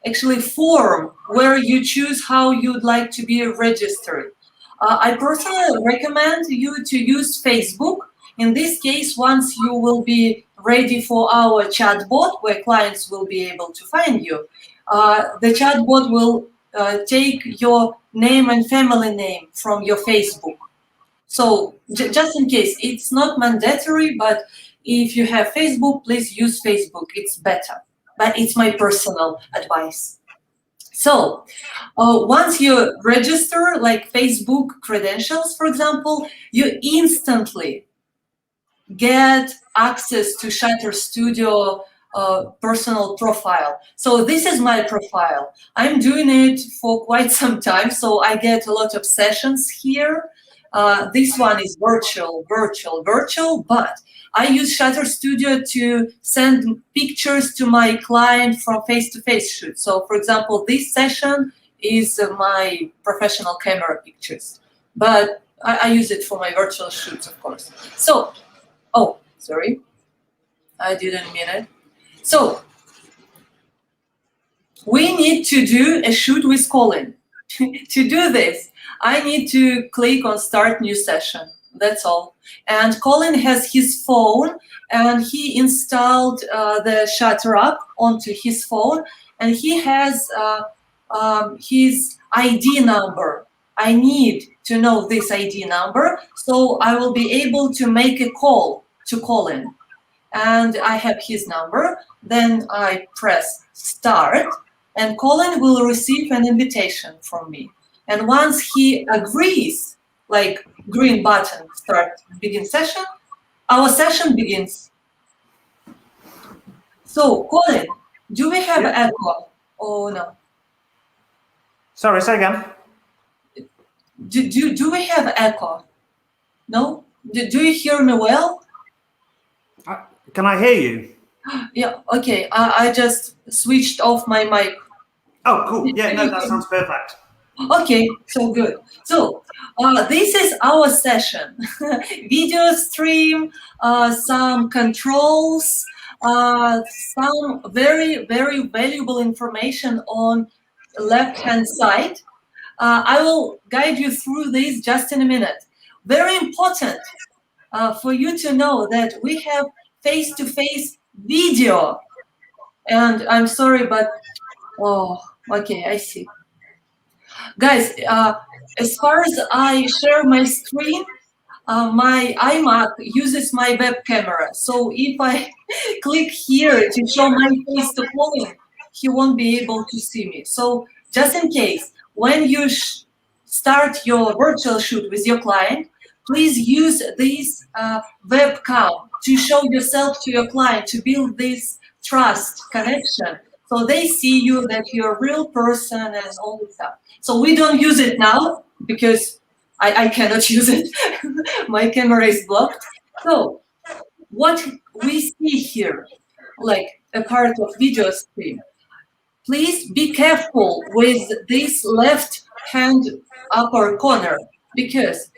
actually form where you choose how you'd like to be registered. I personally recommend you to use Facebook. In this case, once you will be ready for our chatbot, where clients will be able to find you, the chatbot will take your name and family name from your Facebook. So just in case, it's not mandatory, but if you have Facebook, please use Facebook. It's better, but it's my personal advice. So once you register, like Facebook credentials, for example, you instantly get access to Shutter Studio personal profile. So this is my profile. I'm doing it for quite some time, so I get a lot of sessions here. This one is virtual, but I use Shutter Studio to send pictures to my client from face-to-face shoot. So for example, this session is my professional camera pictures, but I use it for my virtual shoots, of course. So, oh, sorry, I didn't mean it. So we need to do a shoot with Colin. To do this, I need to click on Start New Session. That's all. And Colin has his phone, and he installed the Shutter app onto his phone, and he has his ID number. I need to know this ID number, so I will be able to make a call to Colin. And I have his number. Then I press Start, and Colin will receive an invitation from me. And once he agrees, like green button, start, begin session, our session begins. So, Colin, do we have echo? Oh, no. Sorry, say again. Do we have echo? No? Do you hear me well? Can I hear you? Yeah, okay. I just switched off my mic. Oh, cool. Yeah, no, that sounds perfect. Okay, so good. So this is our session. Video stream, some controls, some very, very valuable information on the left-hand side. I will guide you through this just in a minute. Very important for you to know that we have face-to-face video. And I'm sorry, but, oh, okay, I see. Guys, as far as I share my screen, my iMac uses my web camera. So if I click here to show my face to Colin, he won't be able to see me. So just in case, when you start your virtual shoot with your client, please use this webcam to show yourself to your client, to build this trust connection. So they see you, that you're a real person and all this stuff. So we don't use it now because I cannot use it. My camera is blocked. So what we see here, like a part of video stream, please be careful with this left hand upper corner, because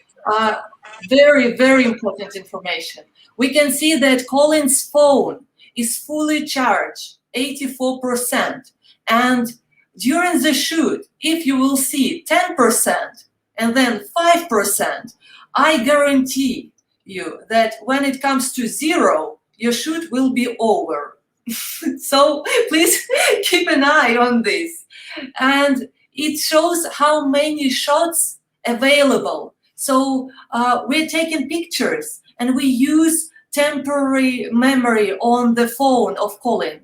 very, very important information. We can see that Colin's phone is fully charged, 84%. And during the shoot, if you will see 10% and then 5%, I guarantee you that when it comes to 0, your shoot will be over. So please keep an eye on this. And it shows how many shots available. So we're taking pictures and we use temporary memory on the phone of Colin.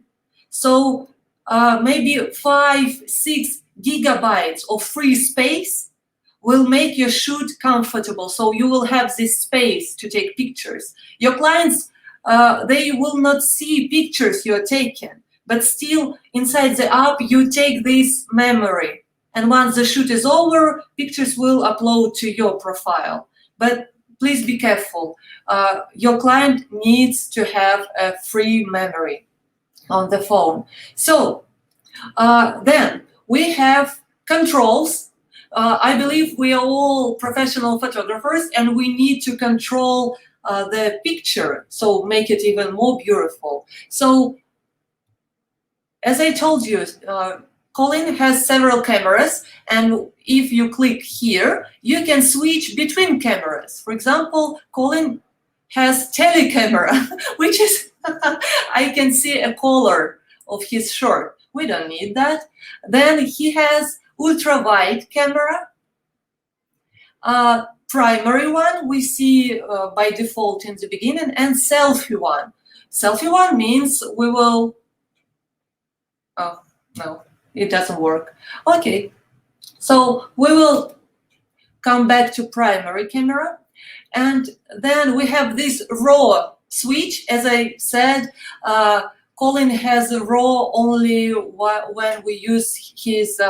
So maybe 5-6 gigabytes of free space will make your shoot comfortable. So you will have this space to take pictures. Your clients, they will not see pictures you're taking, but still inside the app, you take this memory. And once the shoot is over, pictures will upload to your profile. But please be careful. Your client needs to have a free memory on the phone. So then we have controls. I believe we are all professional photographers and we need to control the picture, so make it even more beautiful. So as I told you, Colin has several cameras, and if you click here, you can switch between cameras. For example, Colin has telecamera, which is, I can see a color of his shirt. We don't need that. Then he has ultra-wide camera. Primary one we see by default in the beginning, and selfie one. Selfie one means we will, oh, no, it doesn't work. Okay, so we will come back to primary camera, and then we have this RAW switch. As I said, Colin has a RAW only when we use his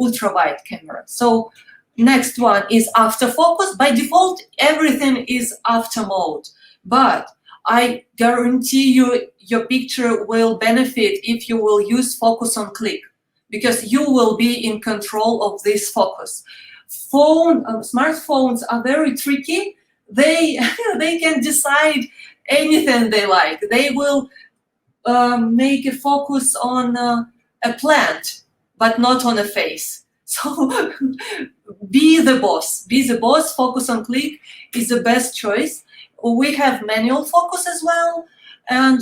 ultra-wide camera. So next one is after focus. By default, everything is after mode, but I guarantee you your picture will benefit if you will use focus on click, because you will be in control of this focus. Smartphones are very tricky. They can decide anything they like. They will make a focus on a plant, but not on a face. So be the boss. Be the boss. Focus on click is the best choice. We have manual focus as well. And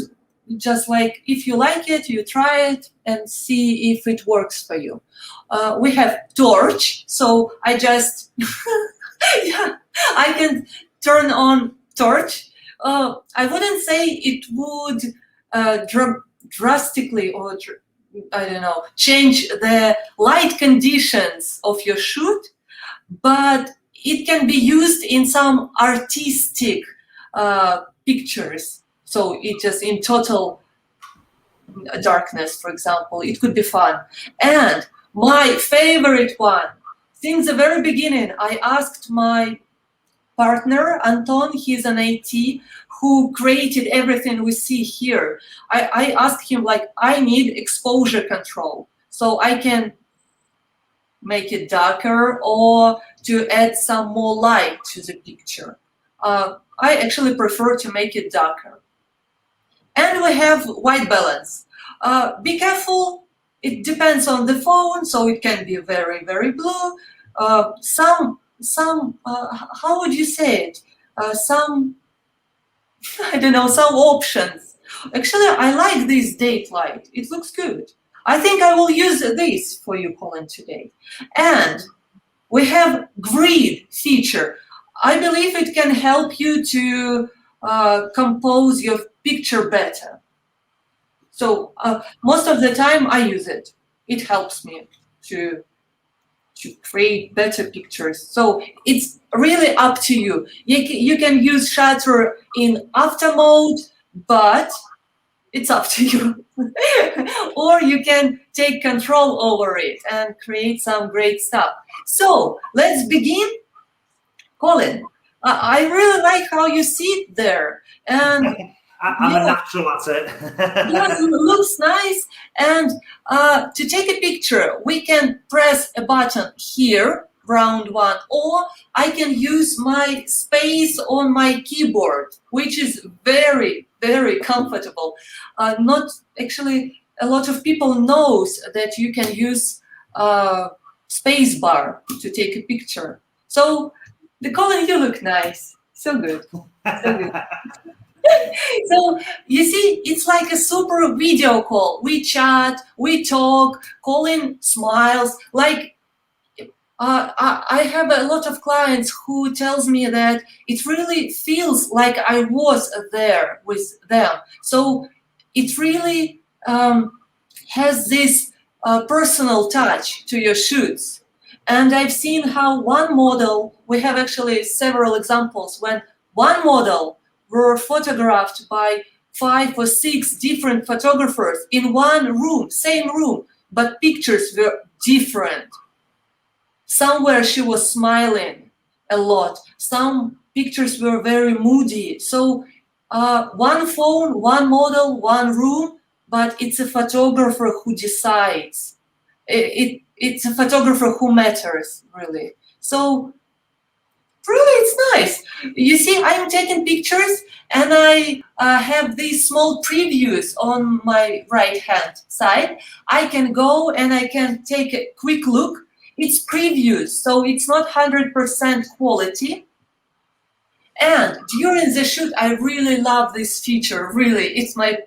just like if you like it, you try it and see if it works for you. We have torch. So I just, yeah, I can turn on torch. I wouldn't say it would drastically or I don't know, change the light conditions of your shoot, but it can be used in some artistic pictures. So it just in total darkness, for example, it could be fun. And my favorite one, since the very beginning, I asked my partner, Anton, he's an IT, who created everything we see here. I asked him, like, I need exposure control, so I can make it darker or to add some more light to the picture. I actually prefer to make it darker. And we have white balance. Be careful, it depends on the phone, so it can be very, very blue. How would you say it? I don't know, some options. Actually, I like this date light. It looks good. I think I will use this for you, Colin, today. And we have grid feature. I believe it can help you to compose your picture better. So most of the time I use it. It helps me to create better pictures. So it's really up to you. You can use shutter in after mode, but it's up to you. Or you can take control over it and create some great stuff. So let's begin. Colin, I really like how you sit there. And I'm a natural at it. yes, it looks nice. And to take a picture, we can press a button here, round one, or I can use my space on my keyboard, which is very, very comfortable. Not actually, a lot of people knows that you can use space bar to take a picture. So, the Colin, you look nice. So good. So good. So you see, it's like a super video call. We chat, we talk, Colin smiles. Like I have a lot of clients who tells me that it really feels like I was there with them. So it really has this personal touch to your shoots. And I've seen how one model, we have actually several examples when one model were photographed by 5 or 6 different photographers in one room, same room, but pictures were different. Somewhere she was smiling a lot. Some pictures were very moody. So one phone, one model, one room, but it's a photographer who decides. It's a photographer who matters, really. So really, it's nice. You see, I'm taking pictures and I have these small previews on my right-hand side. I can go and I can take a quick look. It's previews, so it's not 100% quality. And during the shoot, I really love this feature. Really, it's my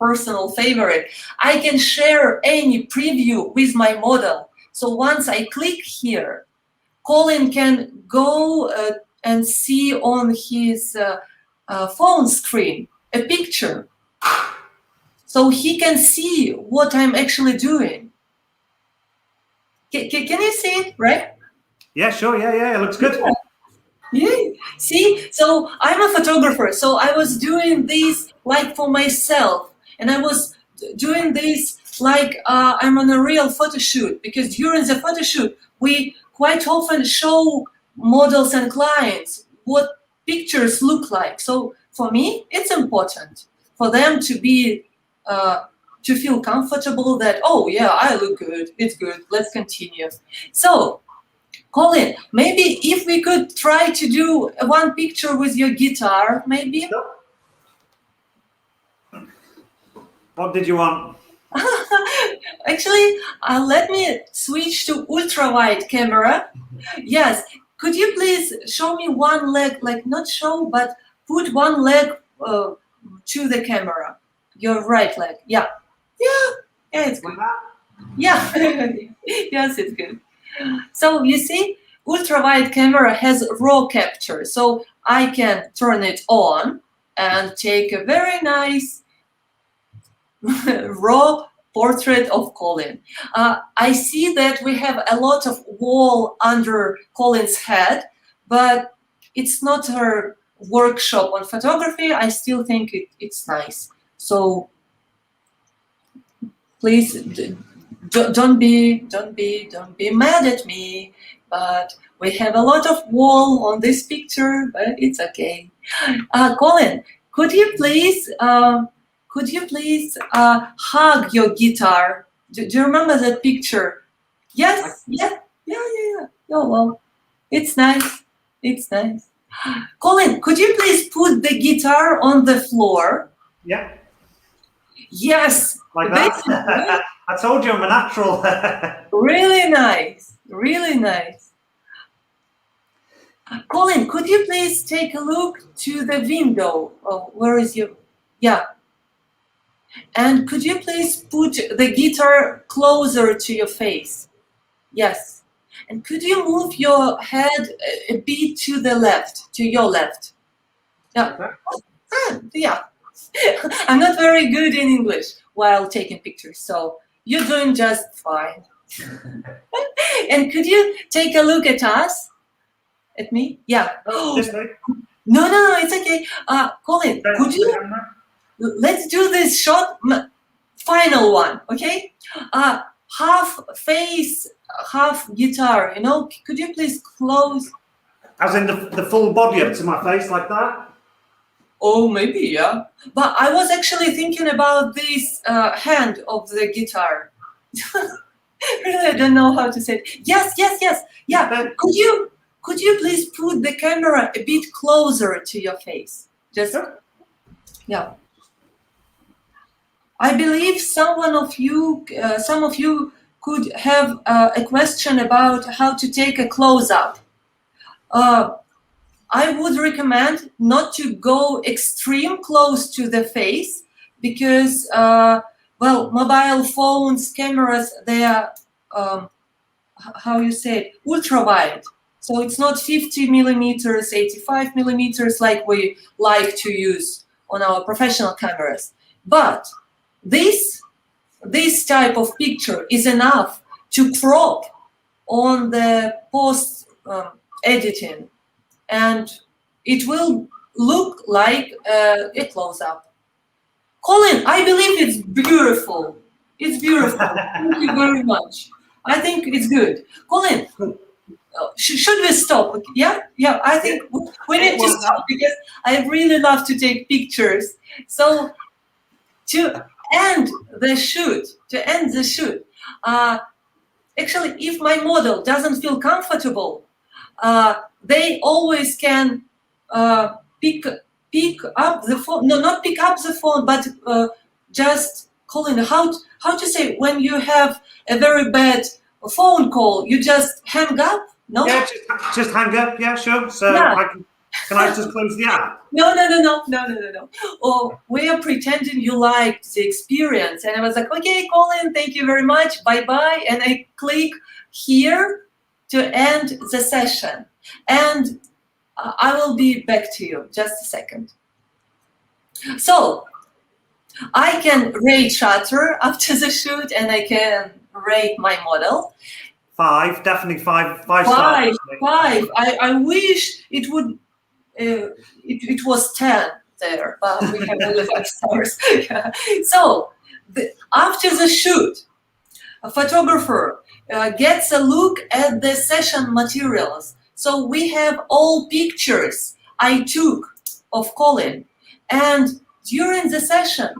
personal favorite. I can share any preview with my model. So once I click here, Colin can go and see on his phone screen a picture. So he can see what I'm actually doing. Can you see it, right? Yeah, sure. Yeah, it looks good. Yeah. See, so I'm a photographer, so I was doing this like for myself, and I was doing this like I'm on a real photo shoot, because during the photo shoot we quite often show models and clients what pictures look like. So for me, it's important for them to be to feel comfortable that, oh yeah, I look good, it's good, let's continue. So Colin, maybe if we could try to do one picture with your guitar, maybe? Sure. What did you want? Actually, let me switch to ultra-wide camera. Yes, could you please show me one leg, like not show, but put one leg to the camera. Your right leg, yeah, it's good. Yeah, yes, it's good. So you see, ultra-wide camera has raw capture, so I can turn it on and take a very nice raw portrait of Colin. I see that we have a lot of wall under Colin's head, but it's not her workshop on photography. I still think it's nice. So please don't be mad at me, but we have a lot of wall on this picture, but it's okay. Colin, could you please hug your guitar? Do you remember that picture? Yes, yeah. Oh well, it's nice. It's nice. Colin, could you please put the guitar on the floor? Yeah. Yes. Like that. I told you I'm a natural. Really nice. Really nice. Colin, could you please take a look to the window? Oh, where is your... Yeah. And could you please put the guitar closer to your face? Yes. And could you move your head a bit to the left, to your left? Yeah. Yeah. I'm not very good in English while taking pictures, so you're doing just fine. And could you take a look at us? At me? Yeah. No, it's okay. Colin, could you? Let's do this short, final one, okay? Half face, half guitar. You know, could you please close? As in the full body up to my face like that? Oh, maybe, yeah. But I was actually thinking about this hand of the guitar. Really, I don't know how to say it. Yes. Yeah. Could you please put the camera a bit closer to your face? Just, yeah. I believe some of you could have a question about how to take a close-up. I would recommend not to go extreme close to the face because, well, mobile phones, cameras, they are, how you say it, ultra wide. So it's not 50 millimeters, 85 millimeters like we like to use on our professional cameras. But this type of picture is enough to crop on the post editing, and it will look like a close-up. Colin, I believe it's beautiful. It's beautiful. Thank you very much. I think it's good. Colin, should we stop? Yeah, I think we need to stop because I really love to take pictures. So to end the shoot, actually, if my model doesn't feel comfortable, they always can pick up the phone. No, not pick up the phone, but just Colin, how to say when you have a very bad phone call, you just hang up? No. Yeah, just hang up. Yeah, sure. So yeah. Can I just close the app? No. Or we are pretending you liked the experience, and I was like, okay, Colin, thank you very much, bye, and I click here to end the session, and I will be back to you. Just a second. So I can rate shutter after the shoot, and I can rate my model. 5, definitely 5 stars. 5. I wish it would. It was 10 there, but we have only 5 stars. Yeah. So after the shoot, a photographer gets a look at the session materials. So we have all pictures I took of Colin, and during the session,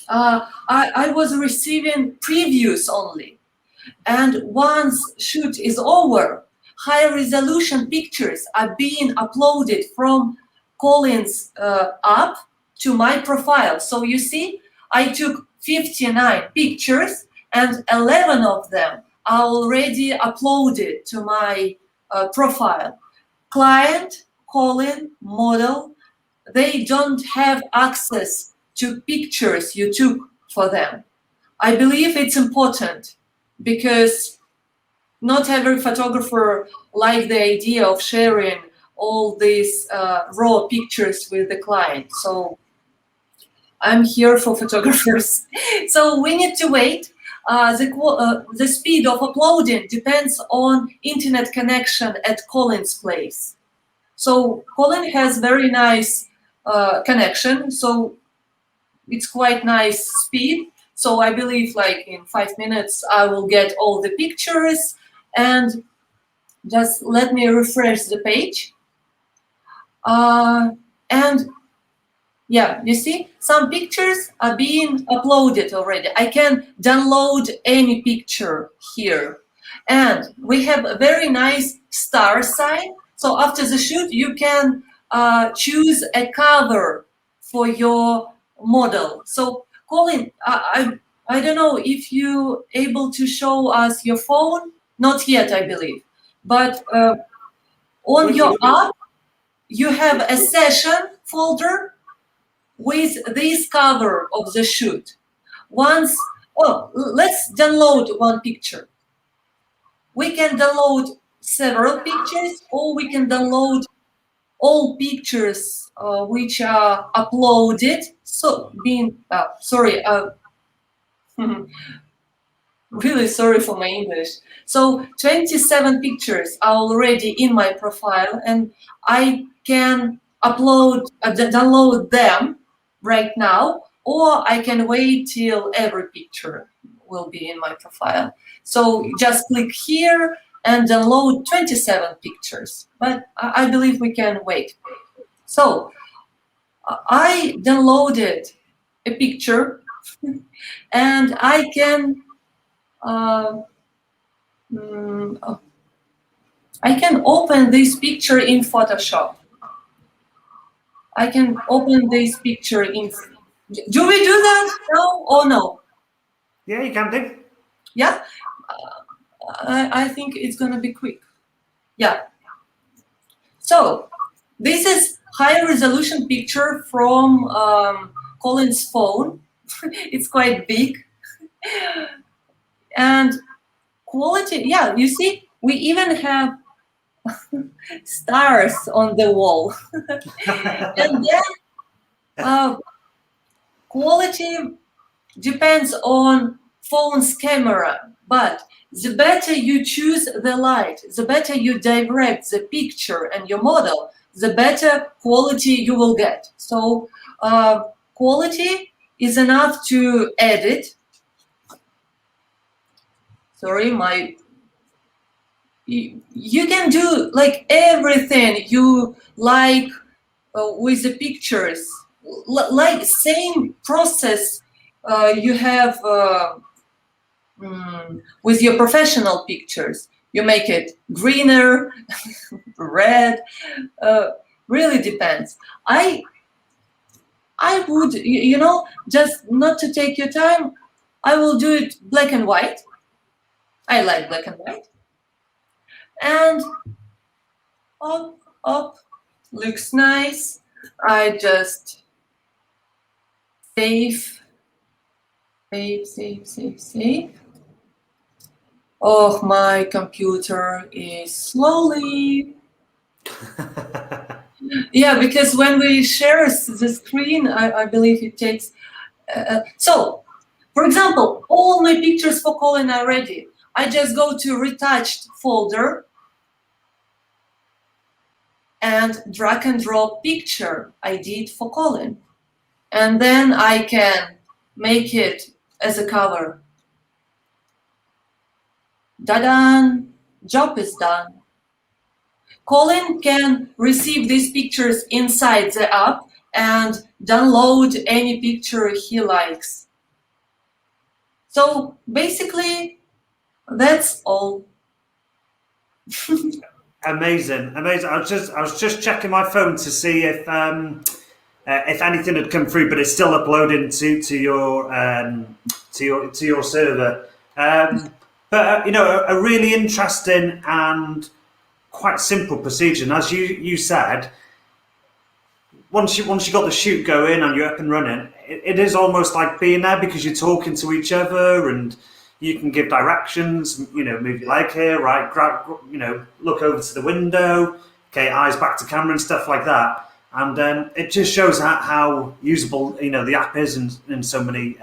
I was receiving previews only. And once shoot is over, high-resolution pictures are being uploaded from Colin's app to my profile. So you see, I took 59 pictures, and 11 of them are already uploaded to my profile. Client, Colin, model, they don't have access to pictures you took for them. I believe it's important because not every photographer likes the idea of sharing all these raw pictures with the client. So I'm here for photographers. So we need to wait. The speed of uploading depends on internet connection at Colin's place. So Colin has very nice connection, so it's quite nice speed. So I believe like in 5 minutes I will get all the pictures, and just let me refresh the page. And yeah, you see, some pictures are being uploaded already. I can download any picture here. And we have a very nice star sign. So after the shoot, you can choose a cover for your model. So Colin, I don't know if you're able to show us your phone. Not yet, I believe. But on your app, you have a session folder with this cover of the shoot. Let's download one picture. we can download several pictures, or we can download all pictures which are uploaded. So really sorry for my English. So 27 pictures are already in my profile, and I can download them right now, or I can wait till every picture will be in my profile. So just click here and download 27 pictures. But I believe we can wait. So I downloaded a picture and I can I can open this picture in Photoshop. I can open this picture in. Do we do that now or no? Yeah, you can do. Yeah, I think it's gonna be quick. Yeah. So this is high resolution picture from Colin's phone. It's quite big, and quality. Yeah, you see, we even have stars on the wall, and then quality depends on phone's camera, but the better you choose the light, the better you direct the picture and your model, the better quality you will get. So quality is enough to edit. Sorry, you can do like everything you like with the pictures, like same process you have with your professional pictures. You make it greener, red, really depends. I would, just not to take your time, I will do it black and white. I like black and white. And up, looks nice. I just save. Oh, my computer is slowly. Yeah, because when we share the screen, I believe it takes. So, for example, all my pictures for Colin are ready. I just go to retouched folder and drag and drop picture I did for Colin. And then I can make it as a cover. Da-da! Job is done. Colin can receive these pictures inside the app and download any picture he likes. So basically, that's all. Amazing. I was just checking my phone to see if anything had come through, but it's still uploading to your server. But a really interesting and quite simple procedure. And as you said, once you got the shoot going and you're up and running, it is almost like being there because you're talking to each other and you can give directions. Move your leg here, right? Grab, look over to the window. Okay, eyes back to camera and stuff like that. And it just shows how usable the app is in so many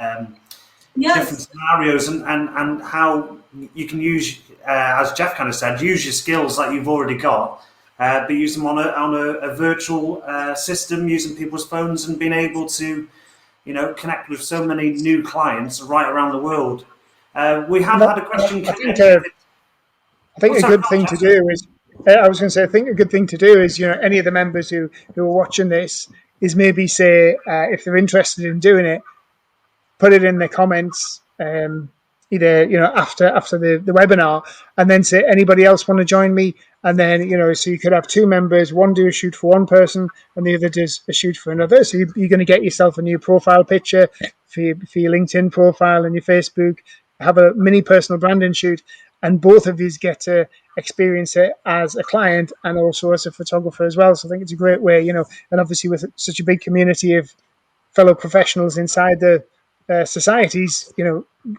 different scenarios, and how you can use, as Jeff kind of said, use your skills that you've already got, but use them on a virtual system, using people's phones and being able to connect with so many new clients right around the world. We have had a question. I think a good thing to do is, I was going to say, I think a good thing to do is, any of the members who are watching this is maybe say, if they're interested in doing it, put it in the comments, either, after the webinar, and then say, anybody else want to join me? And then, so you could have two members, one do a shoot for one person and the other does a shoot for another. So you're going to get yourself a new profile picture for your LinkedIn profile and your Facebook, have a mini personal branding shoot, and both of these get to experience it as a client and also as a photographer as well. So I think it's a great way, and obviously with such a big community of fellow professionals inside the societies,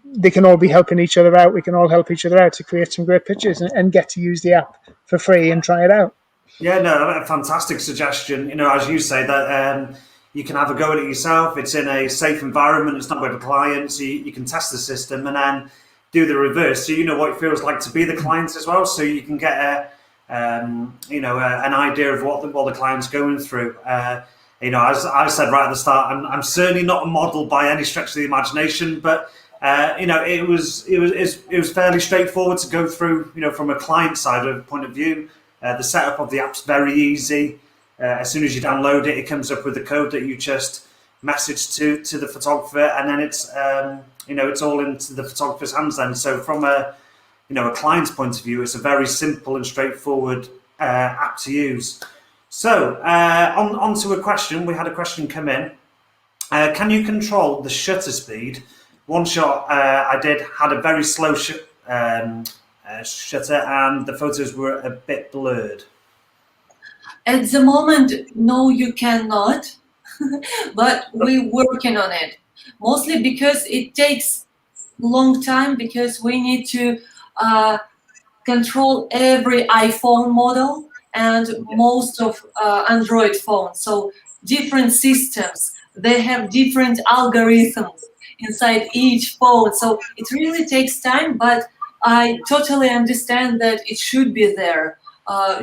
they can all be helping each other out. We can all help each other out to create some great pictures and get to use the app for free and try it out. Yeah, no, a fantastic suggestion. As you say, that you can have a go at it yourself. It's in a safe environment. It's not with a client, so you can test the system and then do the reverse. So you know what it feels like to be the client as well. So you can get an idea of what the client's going through. As I said right at the start, I'm certainly not a model by any stretch of the imagination, but it was fairly straightforward to go through. From a client side of point of view. The setup of the app's very easy. As soon as you download it, it comes up with the code that you just message to the photographer, and then it's all into the photographer's hands. Then, so from a client's point of view, it's a very simple and straightforward app to use. So on to a question. We had a question come in. Can you control the shutter speed? One shot I did had a very slow shutter, and the photos were a bit blurred. At the moment, no, you cannot, but we're working on it. Mostly because it takes long time, because we need to control every iPhone model and most of Android phones. So different systems, they have different algorithms inside each phone. So it really takes time, but I totally understand that it should be there.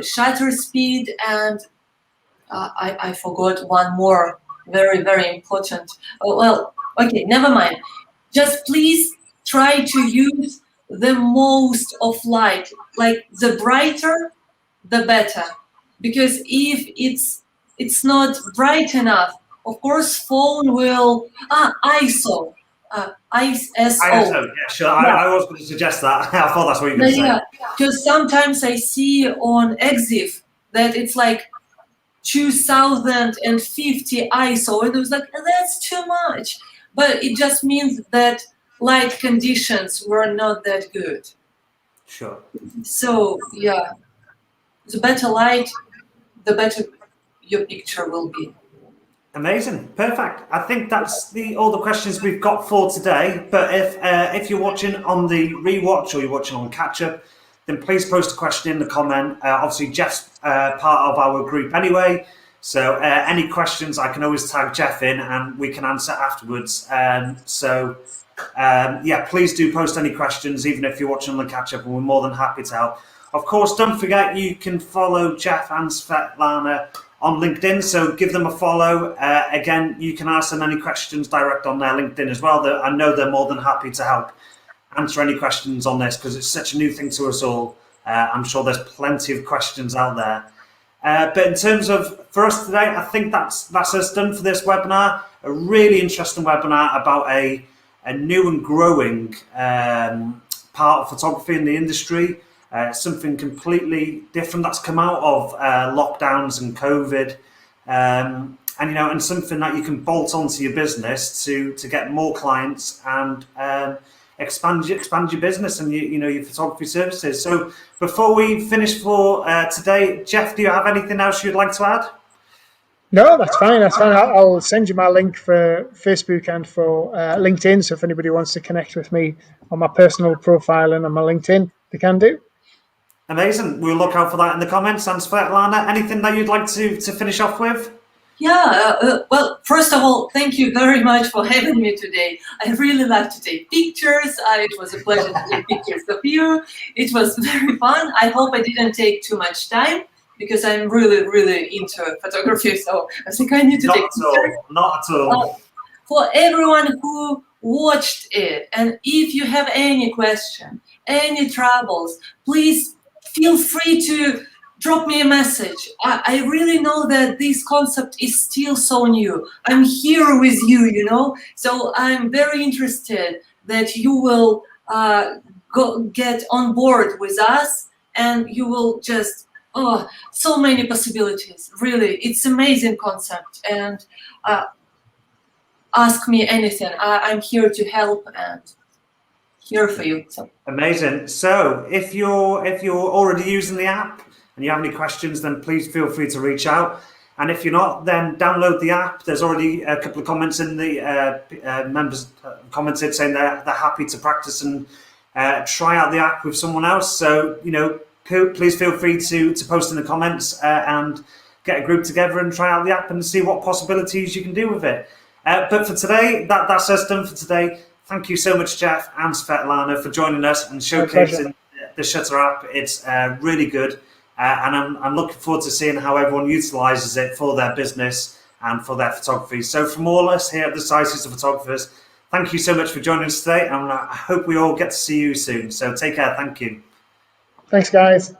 Shutter speed, and I forgot one more very, very important. Well, okay, never mind. Just please try to use the most of light, like the brighter, the better. Because if it's not bright enough, of course, phone will ISO. ISO. ISO, yeah, sure. Yeah. I was going to suggest that. I thought that's what you were going to say. Yeah, because sometimes I see on EXIF that it's like 2050 ISO, and it was like, that's too much. But it just means that light conditions were not that good. Sure. So yeah, the better light, the better your picture will be. Amazing, perfect. I think that's all the questions we've got for today. But if you're watching on the rewatch or you're watching on catch up, then please post a question in the comment. Obviously, Jeff's part of our group anyway, so any questions I can always tag Jeff in and we can answer afterwards. Please do post any questions, even if you're watching on the catch up, and we're more than happy to help. Of course, don't forget you can follow Jeff and Svetlana on LinkedIn, so give them a follow. Again, you can ask them any questions direct on their LinkedIn as well. I know they're more than happy to help answer any questions on this, because it's such a new thing to us all. I'm sure there's plenty of questions out there. But in terms of, for us today, I think that's us done for this webinar. A really interesting webinar about a new and growing part of photography in the industry. Something completely different that's come out of lockdowns and COVID, and something that you can bolt onto your business to get more clients and expand your business and your photography services. So before we finish for today, Jeff, do you have anything else you'd like to add? No, that's fine. That's fine. I'll send you my link for Facebook and for LinkedIn. So if anybody wants to connect with me on my personal profile and on my LinkedIn, they can do. Amazing. We'll look out for that in the comments. And Svetlana, anything that you'd like to finish off with? Yeah, well, first of all, thank you very much for having me today. I really like to take pictures. It was a pleasure to take pictures of you. It was very fun. I hope I didn't take too much time, because I'm really, really into photography. So I think I need to take pictures. Not at all. For everyone who watched it, and if you have any question, any troubles, please feel free to drop me a message. I really know that this concept is still so new. I'm here with you, so I'm very interested that you will get on board with us, and you will just, so many possibilities. Really, it's amazing concept, and ask me anything. I'm here to help and here for you. So. Amazing. So if you're already using the app and you have any questions, then please feel free to reach out. And if you're not, then download the app. There's already a couple of comments in the members commented saying they're happy to practice and try out the app with someone else. So, please feel free to post in the comments and get a group together and try out the app and see what possibilities you can do with it. But for today, that's us done for today. Thank you so much, Jeff and Svetlana, for joining us and showcasing the Shutter app. It's really good. And I'm looking forward to seeing how everyone utilizes it for their business and for their photography. So from all of us here at the Society of Photographers, thank you so much for joining us today. And I hope we all get to see you soon. So take care. Thank you. Thanks, guys.